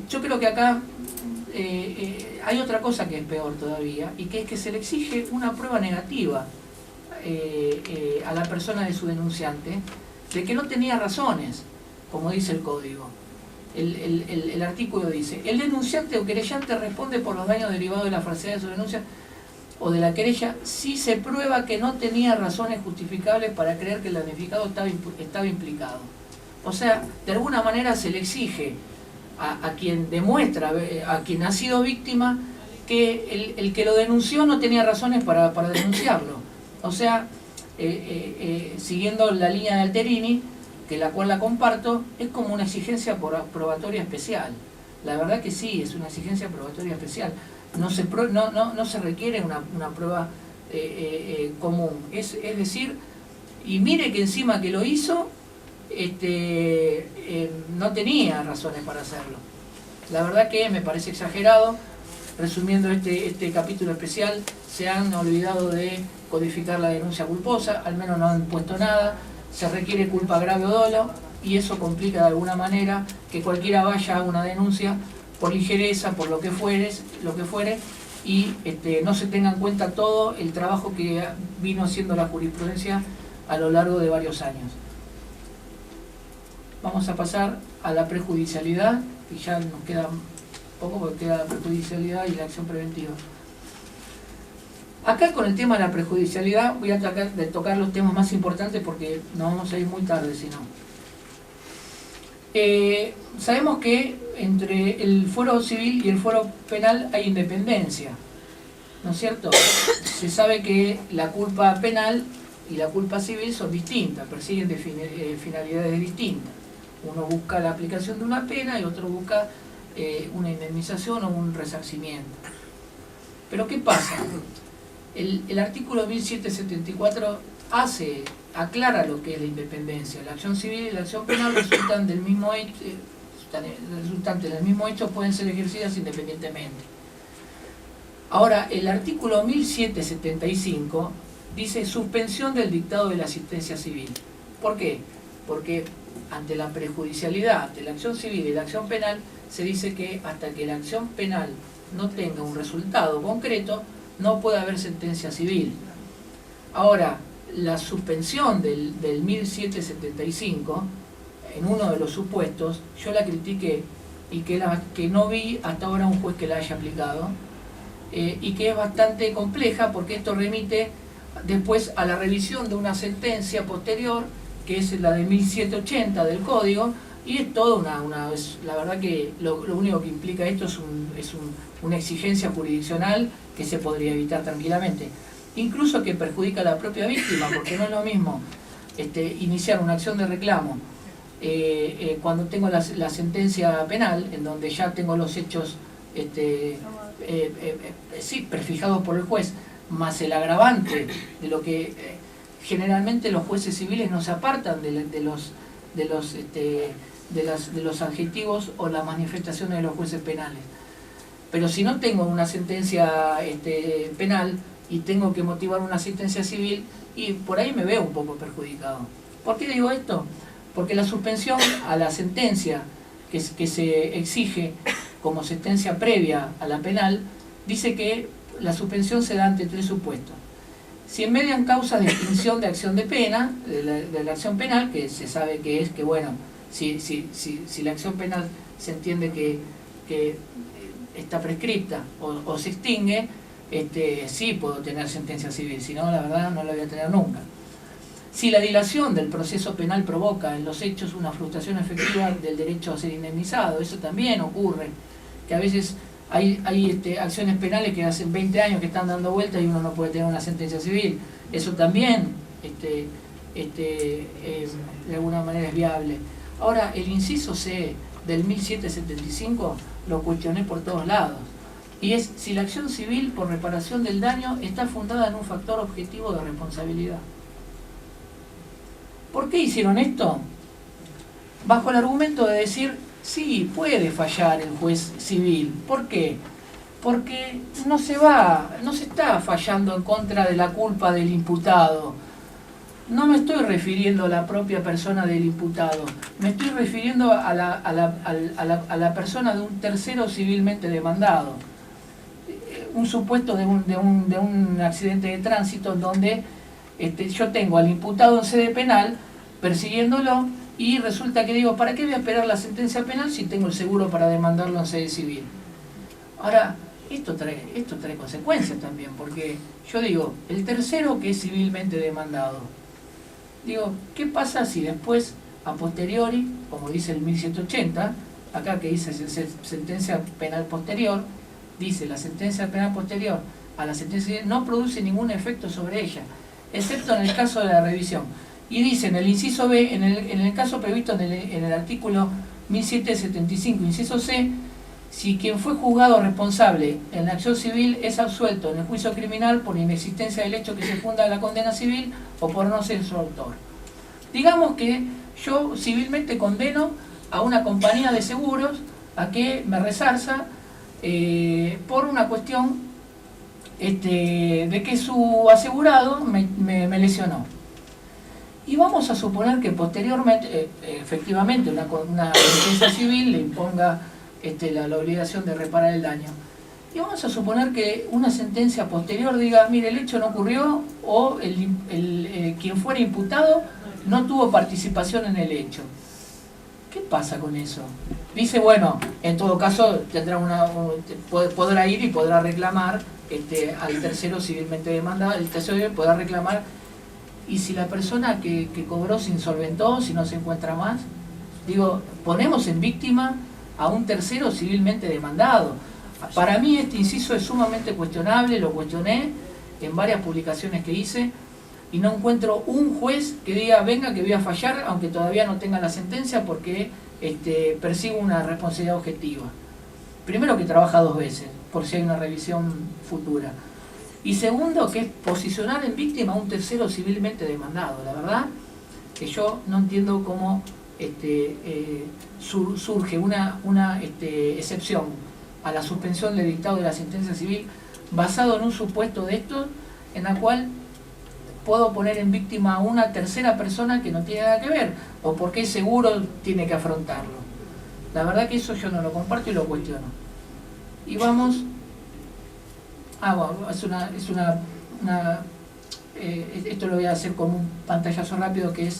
Yo creo que acá hay otra cosa que es peor todavía, y que es que se le exige una prueba negativa a la persona de su denunciante de que no tenía razones, como dice el código. El artículo dice: el denunciante o querellante responde por los daños derivados de la falsedad de su denuncia o de la querella si se prueba que no tenía razones justificables para creer que el damnificado estaba implicado. O sea, de alguna manera se le exige a quien demuestra, a quien ha sido víctima, que el que lo denunció no tenía razones para denunciarlo. O sea, siguiendo la línea de Alterini, que la cual la comparto, es como una exigencia probatoria especial. La verdad que sí, es una exigencia probatoria especial. No se requiere una prueba común. Es decir, y mire que encima que lo hizo, no tenía razones para hacerlo. La verdad que me parece exagerado. Resumiendo este capítulo especial, se han olvidado de codificar la denuncia culposa, al menos no han puesto nada. Se requiere culpa grave o dolo, y eso complica de alguna manera que cualquiera vaya a una denuncia por ligereza, por lo que fuere, y no se tenga en cuenta todo el trabajo que vino haciendo la jurisprudencia a lo largo de varios años. Vamos a pasar a la prejudicialidad, y ya nos queda poco porque queda la prejudicialidad y la acción preventiva. Acá con el tema de la prejudicialidad voy a tratar de tocar los temas más importantes porque nos vamos a ir muy tarde si no. Sabemos que entre el fuero civil y el fuero penal hay independencia, ¿no es cierto? Se sabe que la culpa penal y la culpa civil son distintas, persiguen finalidades distintas. Uno busca la aplicación de una pena y otro busca una indemnización o un resarcimiento. Pero ¿qué pasa? El artículo 1774 aclara lo que es la independencia. La acción civil y la acción penal resultantes del mismo hecho pueden ser ejercidas independientemente. Ahora, el artículo 1775 dice suspensión del dictado de la asistencia civil. ¿Por qué? Porque ante la prejudicialidad de la acción civil y la acción penal se dice que hasta que la acción penal no tenga un resultado concreto no puede haber sentencia civil. Ahora, la suspensión del 1775, en uno de los supuestos, yo la critiqué y que no vi hasta ahora un juez que la haya aplicado, y que es bastante compleja porque esto remite después a la revisión de una sentencia posterior, que es la de 1780 del Código, y es toda la verdad que lo único que implica esto es una exigencia jurisdiccional que se podría evitar tranquilamente. Incluso que perjudica a la propia víctima, porque no es lo mismo iniciar una acción de reclamo cuando tengo la sentencia penal, en donde ya tengo los hechos prefijados por el juez, más el agravante de lo que generalmente los jueces civiles no se apartan de los adjetivos o las manifestaciones de los jueces penales. Pero si no tengo una sentencia penal y tengo que motivar una sentencia civil, y por ahí me veo un poco perjudicado. ¿Por qué digo esto? Porque la suspensión a la sentencia que se exige como sentencia previa a la penal, dice que la suspensión se da ante 3 supuestos. Si median causas de extinción de acción de pena, de la acción penal, que se sabe que es que, bueno, si la acción penal se entiende que está prescripta o se extingue, sí puedo tener sentencia civil, si no, la verdad no la voy a tener nunca. Si la dilación del proceso penal provoca en los hechos una frustración efectiva del derecho a ser indemnizado, eso también ocurre, que a veces hay acciones penales que hacen 20 años que están dando vueltas y uno no puede tener una sentencia civil, eso también de alguna manera es viable. Ahora, el inciso C del 1775 lo cuestioné por todos lados, y es si la acción civil por reparación del daño está fundada en un factor objetivo de responsabilidad. ¿Por qué hicieron esto? Bajo el argumento de decir, sí, puede fallar el juez civil. ¿Por qué? Porque no se está fallando en contra de la culpa del imputado. No me estoy refiriendo a la propia persona del imputado, me estoy refiriendo a la persona de un tercero civilmente demandado. Un supuesto de un accidente de tránsito en donde yo tengo al imputado en sede penal persiguiéndolo y resulta que digo, ¿para qué voy a esperar la sentencia penal si tengo el seguro para demandarlo en sede civil? Ahora, esto trae consecuencias también, porque yo digo, el tercero que es civilmente demandado, digo, ¿qué pasa si después, a posteriori, como dice el 1180, acá que dice sentencia penal posterior, dice la sentencia penal posterior a la sentencia no produce ningún efecto sobre ella, excepto en el caso de la revisión. Y dice en el inciso B, en el caso previsto en el artículo 1775, inciso C, si quien fue juzgado responsable en la acción civil es absuelto en el juicio criminal por inexistencia del hecho que se funda la condena civil o por no ser su autor. Digamos que yo civilmente condeno a una compañía de seguros a que me resarza por una cuestión de que su asegurado me lesionó. Y vamos a suponer que posteriormente, efectivamente, una sentencia civil le imponga la obligación de reparar el daño. Y vamos a suponer que una sentencia posterior diga, mire, el hecho no ocurrió, o quien fuera imputado no tuvo participación en el hecho. ¿Qué pasa con eso? Dice, bueno, en todo caso tendrá podrá ir y podrá reclamar al tercero civilmente demandado, el tercero podrá reclamar, y si la persona que cobró se insolventó, si no se encuentra más, digo, ponemos en víctima a un tercero civilmente demandado. Para mí este inciso es sumamente cuestionable, lo cuestioné en varias publicaciones que hice, y no encuentro un juez que diga, venga que voy a fallar, aunque todavía no tenga la sentencia, porque persigo una responsabilidad objetiva. Primero, que trabaja 2 veces, por si hay una revisión futura. Y segundo, que es posicionar en víctima a un tercero civilmente demandado. La verdad que yo no entiendo cómo surge una excepción a la suspensión del dictado de la sentencia civil basado en un supuesto de estos, en la cual puedo poner en víctima a una tercera persona que no tiene nada que ver, o porque seguro tiene que afrontarlo. La verdad que eso yo no lo comparto y lo cuestiono. Y vamos... bueno, esto lo voy a hacer con un pantallazo rápido, que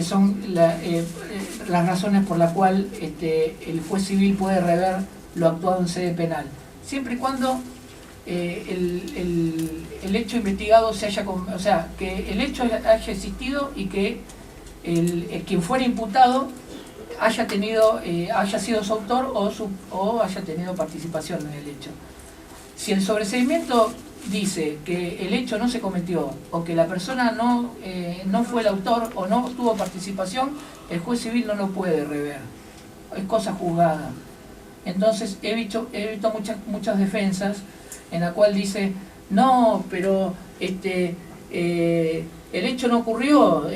son las razones por las cuales el juez civil puede rever lo actuado en sede penal, siempre y cuando el hecho investigado se haya, o sea, que el hecho haya existido y que quien fuera imputado haya sido su autor o haya tenido participación en el hecho. Si el sobreseimiento dice que el hecho no se cometió, o que la persona no fue el autor o no tuvo participación, el juez civil no lo puede rever, es cosa juzgada. Entonces he visto muchas defensas en la cual dice, no, pero el hecho no ocurrió,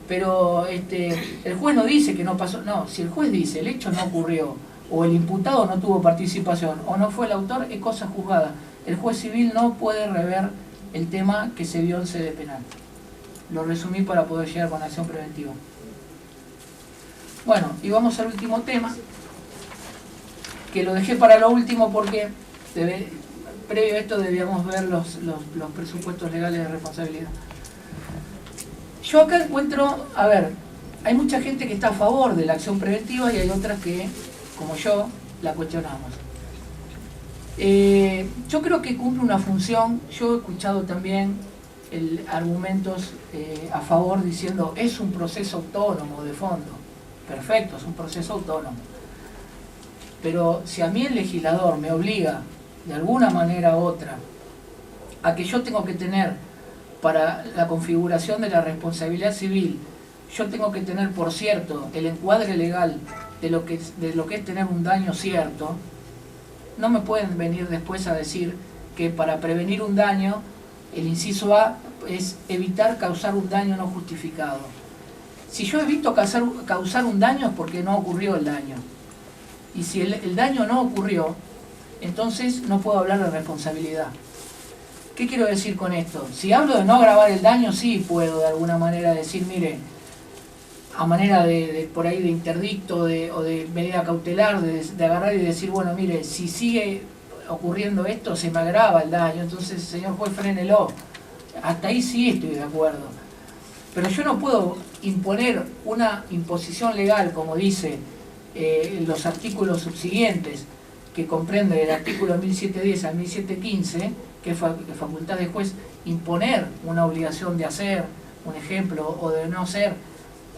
pero el juez no dice que no pasó. No, si el juez dice el hecho no ocurrió, o el imputado no tuvo participación, o no fue el autor, es cosa juzgada. El juez civil no puede rever el tema que se vio en sede penal. Lo resumí para poder llegar con acción preventiva. Bueno, y vamos al último tema, que lo dejé para lo último porque previo a esto debíamos ver los presupuestos legales de responsabilidad. Yo acá encuentro, a ver, hay mucha gente que está a favor de la acción preventiva y hay otras que, como yo, la cuestionamos. Yo creo que cumple una función. Yo he escuchado también argumentos a favor diciendo es un proceso autónomo de fondo. Perfecto, es un proceso autónomo. Pero si a mí el legislador me obliga de alguna manera u otra a que yo tengo que tener para la configuración de la responsabilidad civil, yo tengo que tener, por cierto, el encuadre legal de lo que es tener un daño cierto, no me pueden venir después a decir que para prevenir un daño, el inciso A es evitar causar un daño no justificado. Si yo evito causar un daño es porque no ocurrió el daño. Y si el daño no ocurrió, entonces no puedo hablar de responsabilidad. ¿Qué quiero decir con esto? Si hablo de no agravar el daño, sí puedo de alguna manera decir, mire, a manera por ahí de interdicto o de medida cautelar, de agarrar y decir, bueno, mire, si sigue ocurriendo esto, se me agrava el daño, entonces, señor juez, frénelo. Hasta ahí sí estoy de acuerdo. Pero yo no puedo imponer una imposición legal, como dice los artículos subsiguientes, que comprende el artículo 1710 al 1715, que es facultad de juez imponer una obligación de hacer, un ejemplo, o de no hacer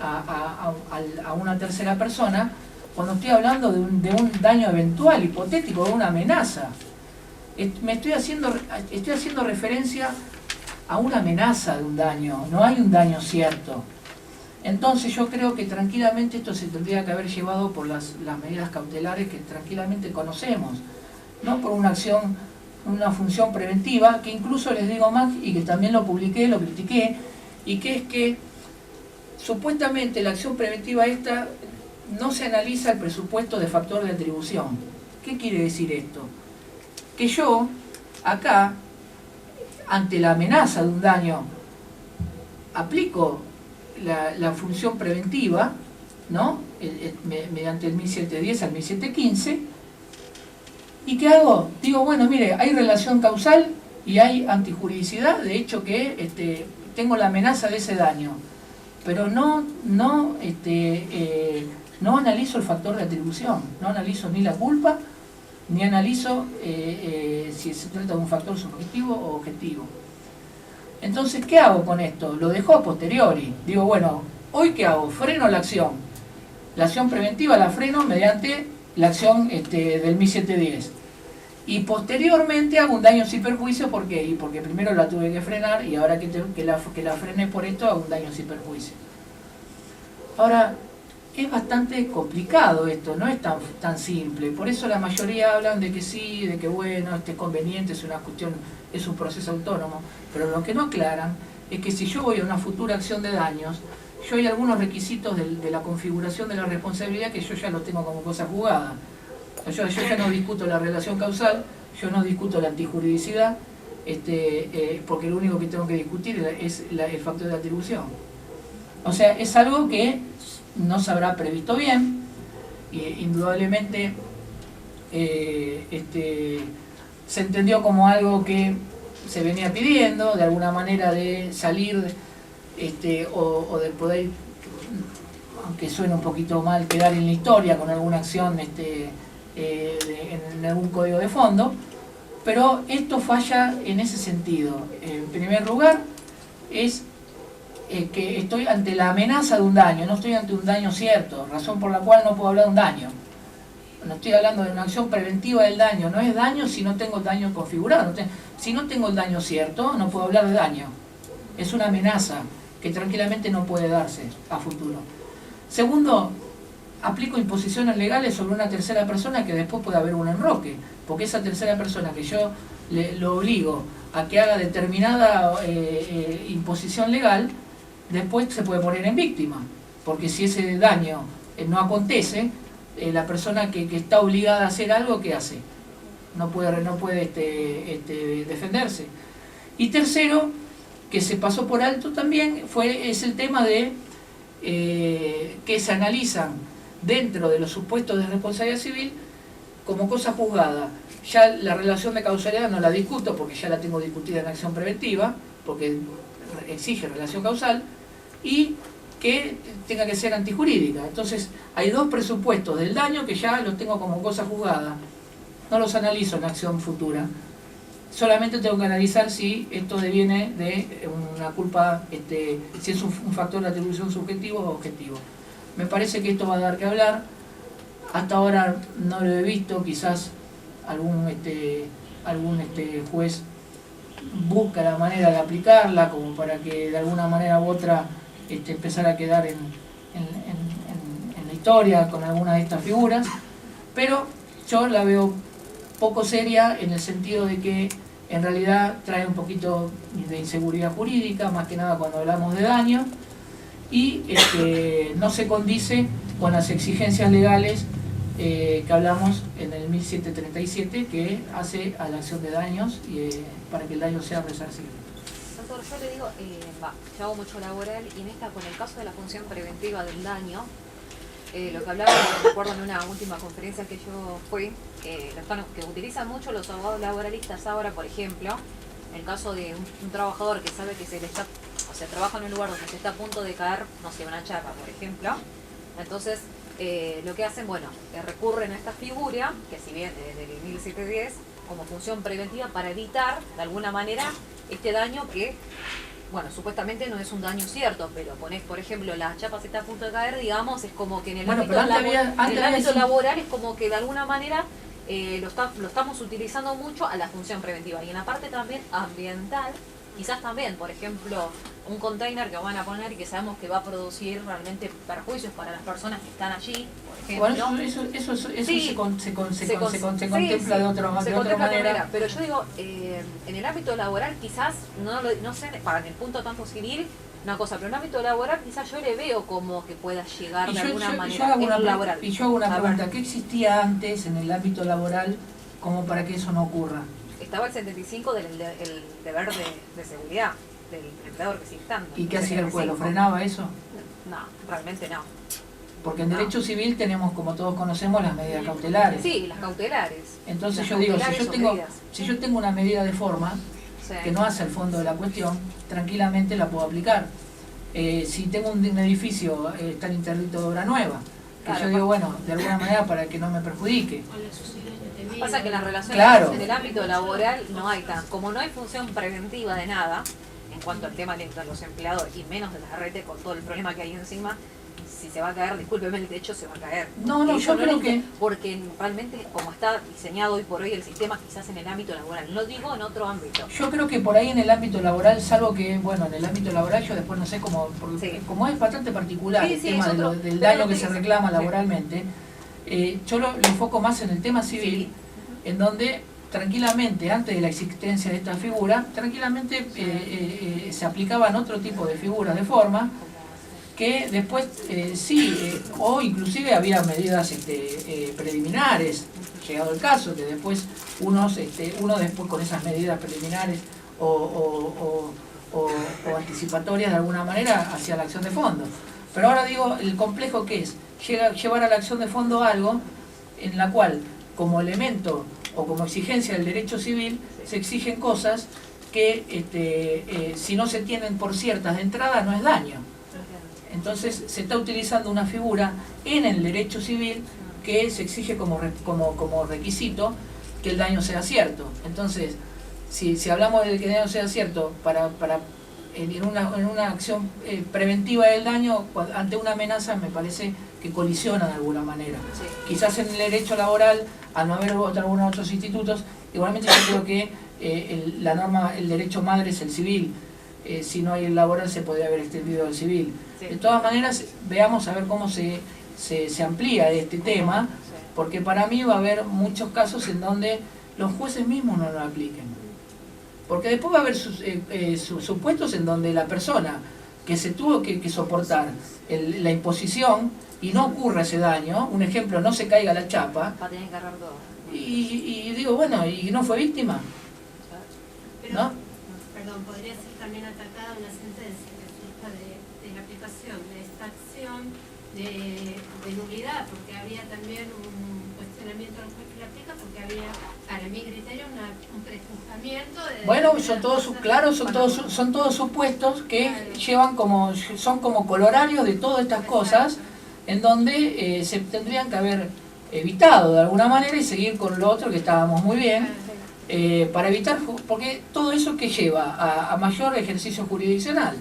a una tercera persona, cuando estoy hablando de un daño eventual, hipotético, de una amenaza. Estoy haciendo referencia a una amenaza de un daño, no hay un daño cierto. Entonces yo creo que tranquilamente esto se tendría que haber llevado por las medidas cautelares que tranquilamente conocemos, no por una acción, una función preventiva, que incluso les digo más, y que también lo publiqué, lo critiqué, y que es que supuestamente la acción preventiva esta no se analiza el presupuesto de factor de atribución. ¿Qué quiere decir esto? Que yo, acá, ante la amenaza de un daño, aplico la función preventiva, ¿no? Mediante el 1710 al 1715, ¿y qué hago? Digo, bueno, mire, hay relación causal y hay antijuridicidad, de hecho que tengo la amenaza de ese daño, pero no analizo el factor de atribución, no analizo ni la culpa, ni analizo si se trata de un factor subjetivo o objetivo. Entonces, ¿qué hago con esto? Lo dejo a posteriori. Digo, bueno, ¿hoy qué hago? Freno la acción. La acción preventiva la freno mediante la acción del 1710. Y posteriormente hago un daño sin perjuicio, ¿por qué? Y porque primero la tuve que frenar y ahora que la frené por esto hago un daño sin perjuicio. Ahora, es bastante complicado esto, no es tan simple. Por eso la mayoría hablan de que sí, de que bueno, es conveniente, es una cuestión, es un proceso autónomo. Pero lo que no aclaran es que si yo voy a una futura acción de daños, yo hay algunos requisitos de la configuración de la responsabilidad que yo ya lo tengo como cosa jugada. Yo ya no discuto la relación causal, yo no discuto la antijuridicidad, porque lo único que tengo que discutir es el factor de atribución. O sea, es algo que no se habrá previsto bien, indudablemente se entendió como algo que se venía pidiendo, de alguna manera de salir o de poder, aunque suene un poquito mal, quedar en la historia con alguna acción en algún código de fondo, pero esto falla en ese sentido. En primer lugar, es que estoy ante la amenaza de un daño, no estoy ante un daño cierto, razón por la cual no puedo hablar de un daño. No estoy hablando de una acción preventiva del daño, no es daño si no tengo el daño configurado. Si no tengo el daño cierto, no puedo hablar de daño. Es una amenaza que tranquilamente no puede darse a futuro. Segundo, aplico imposiciones legales sobre una tercera persona que después puede haber un enroque, porque esa tercera persona que yo lo obligo a que haga determinada imposición legal, después se puede poner en víctima, porque si ese daño no acontece, la persona que está obligada a hacer algo, ¿qué hace? No puede defenderse. Y tercero, que se pasó por alto también, es el tema de que se analizan dentro de los supuestos de responsabilidad civil como cosa juzgada. Ya la relación de causalidad no la discuto porque ya la tengo discutida en acción preventiva, porque exige relación causal, y que tenga que ser antijurídica. Entonces hay dos presupuestos del daño que ya los tengo como cosa juzgada, no los analizo en acción futura, solamente tengo que analizar si esto deviene de una culpa, si es un factor de atribución subjetivo o objetivo. Me parece que esto va a dar que hablar. Hasta ahora no lo he visto, quizás algún juez busca la manera de aplicarla como para que de alguna manera u otra empezar a quedar en la historia con alguna de estas figuras, pero yo la veo poco seria en el sentido de que en realidad trae un poquito de inseguridad jurídica, más que nada cuando hablamos de daño, y no se condice con las exigencias legales que hablamos en el 1737, que hace a la acción de daños para que el daño sea resarcible. Doctor, yo le digo, yo hago mucho laboral y con el caso de la función preventiva del daño, lo que hablaba, recuerdo en una última conferencia que yo fui, que utilizan mucho los abogados laboralistas ahora, por ejemplo, en el caso de un trabajador que sabe que trabaja en un lugar donde se está a punto de caer, no sé, una chapa, por ejemplo, entonces lo que hacen, bueno, recurren a esta figura, que si bien desde el 1710, como función preventiva para evitar, de alguna manera, este daño que, bueno, supuestamente no es un daño cierto, pero ponés, por ejemplo, la chapa se está a punto de caer, digamos, es como que en el ámbito laboral es como que de alguna manera lo estamos utilizando mucho a la función preventiva. Y en la parte también ambiental, quizás también, por ejemplo, un container que van a poner y que sabemos que va a producir realmente perjuicios para las personas que están allí, por ejemplo. Bueno, eso sí, se contempla de otra manera. Pero yo digo, en el ámbito laboral quizás, no sé, para el punto tanto civil, una cosa, pero en el ámbito laboral quizás yo le veo como que pueda llegar de alguna manera en el laboral. Y yo hago una pregunta, ¿qué existía antes en el ámbito laboral como para que eso no ocurra? Estaba el 75 del deber de seguridad del empleador que sigue estando. ¿Y qué hacía el juez? ¿Lo frenaba eso? No, realmente no. Porque en derecho civil tenemos, como todos conocemos, las medidas cautelares. Sí, las cautelares. Entonces yo digo, si yo tengo una medida de forma que no hace el fondo de la cuestión, tranquilamente la puedo aplicar. Si tengo un edificio, está en interdicto de obra nueva, que yo digo, bueno, de alguna manera para que no me perjudique. Pasa que las relaciones en el ámbito laboral no hay como no hay función preventiva de nada, en cuanto al tema de los empleadores, y menos de la red con todo el problema que hay encima, si se va a caer, discúlpeme, el techo se va a caer. No, yo creo que... Porque realmente como está diseñado hoy por hoy el sistema, quizás en el ámbito laboral, no digo en otro ámbito. Yo creo que por ahí en el ámbito laboral, salvo que, bueno, en el ámbito laboral yo después no sé cómo, como es bastante particular el tema del daño que se reclama laboralmente, yo lo enfoco más en el tema civil, en donde tranquilamente, antes de la existencia de esta figura, tranquilamente se aplicaban otro tipo de figuras de forma, que después o inclusive había medidas preliminares, llegado el caso, que después uno después con esas medidas preliminares o anticipatorias de alguna manera hacia la acción de fondo. Pero ahora digo, el complejo que es llevar a la acción de fondo algo en la cual como elemento o como exigencia del derecho civil se exigen cosas que si no se tienen por ciertas de entrada no es daño. Entonces se está utilizando una figura en el derecho civil que se exige como requisito que el daño sea cierto. Entonces, si hablamos de que el daño sea cierto en una acción preventiva del daño, ante una amenaza me parece que colisiona de alguna manera. Sí. Quizás en el derecho laboral, al no haber algunos otros institutos, igualmente yo creo que el derecho madre es el civil. Si no hay el laboral se podría haber extendido al civil. Sí. De todas maneras, veamos a ver cómo se amplía este tema, porque para mí va a haber muchos casos en donde los jueces mismos no lo apliquen. Porque después va a haber supuestos en donde la persona que se tuvo que soportar la imposición y no ocurra ese daño, un ejemplo, no se caiga la chapa, va a tener que agarrar todo. Y digo, bueno, ¿y no fue víctima? Pero, ¿no? Perdón, podría ser también atacada una sentencia que surja de la aplicación de esta acción de nulidad, porque habría también un cuestionamiento al juez que la aplica, porque había, para mi criterio, un prejuzgamiento de... Bueno, son todos supuestos que son como colorarios de todas estas cosas, en donde se tendrían que haber evitado de alguna manera y seguir con lo otro que estábamos muy bien, para evitar, porque todo eso que lleva a mayor ejercicio jurisdiccional,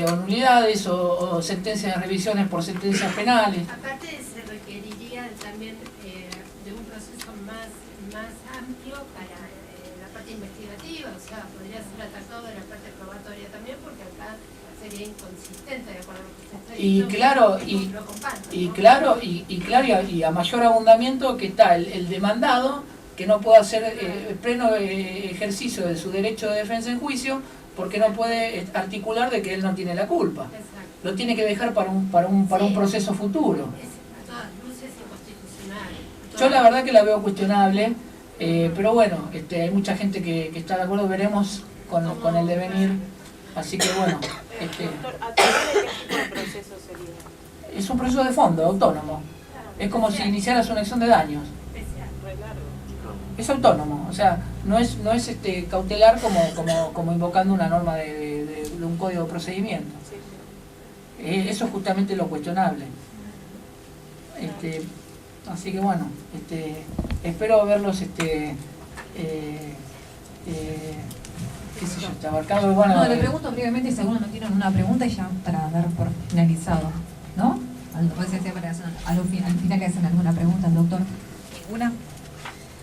o nulidades o sentencias de revisiones por sentencias penales. Aparte se requeriría también de un proceso más amplio para la parte investigativa, o sea, podría ser atacado de la parte probatoria también, porque acá sería inconsistente de acuerdo a lo que usted está diciendo. Y a mayor abundamiento que está el demandado, que no puede hacer pleno ejercicio de su derecho de defensa en juicio, porque no puede articular de que él no tiene la culpa. Exacto. Lo tiene que dejar para un proceso futuro. A todas luces inconstitucional. Yo la verdad que la veo cuestionable, pero bueno, hay mucha gente que está de acuerdo, veremos con el devenir. Así que bueno. Doctor, ¿a qué tipo de proceso sería? Es un proceso de fondo, autónomo. Es como si iniciaras una acción de daños. Es autónomo, o sea, no es cautelar como invocando una norma de un código de procedimiento. Eso es justamente lo cuestionable. Así que bueno, espero verlos qué sé yo, abarcado. Bueno, no, le pregunto brevemente si alguno no tiene una pregunta y ya para dar por finalizado, ¿no? Al final que hacen alguna pregunta al doctor. ¿Ninguna?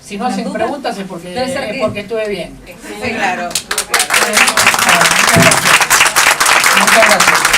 Si no hacen preguntas es porque estuve bien. Sí, claro. Muchas gracias.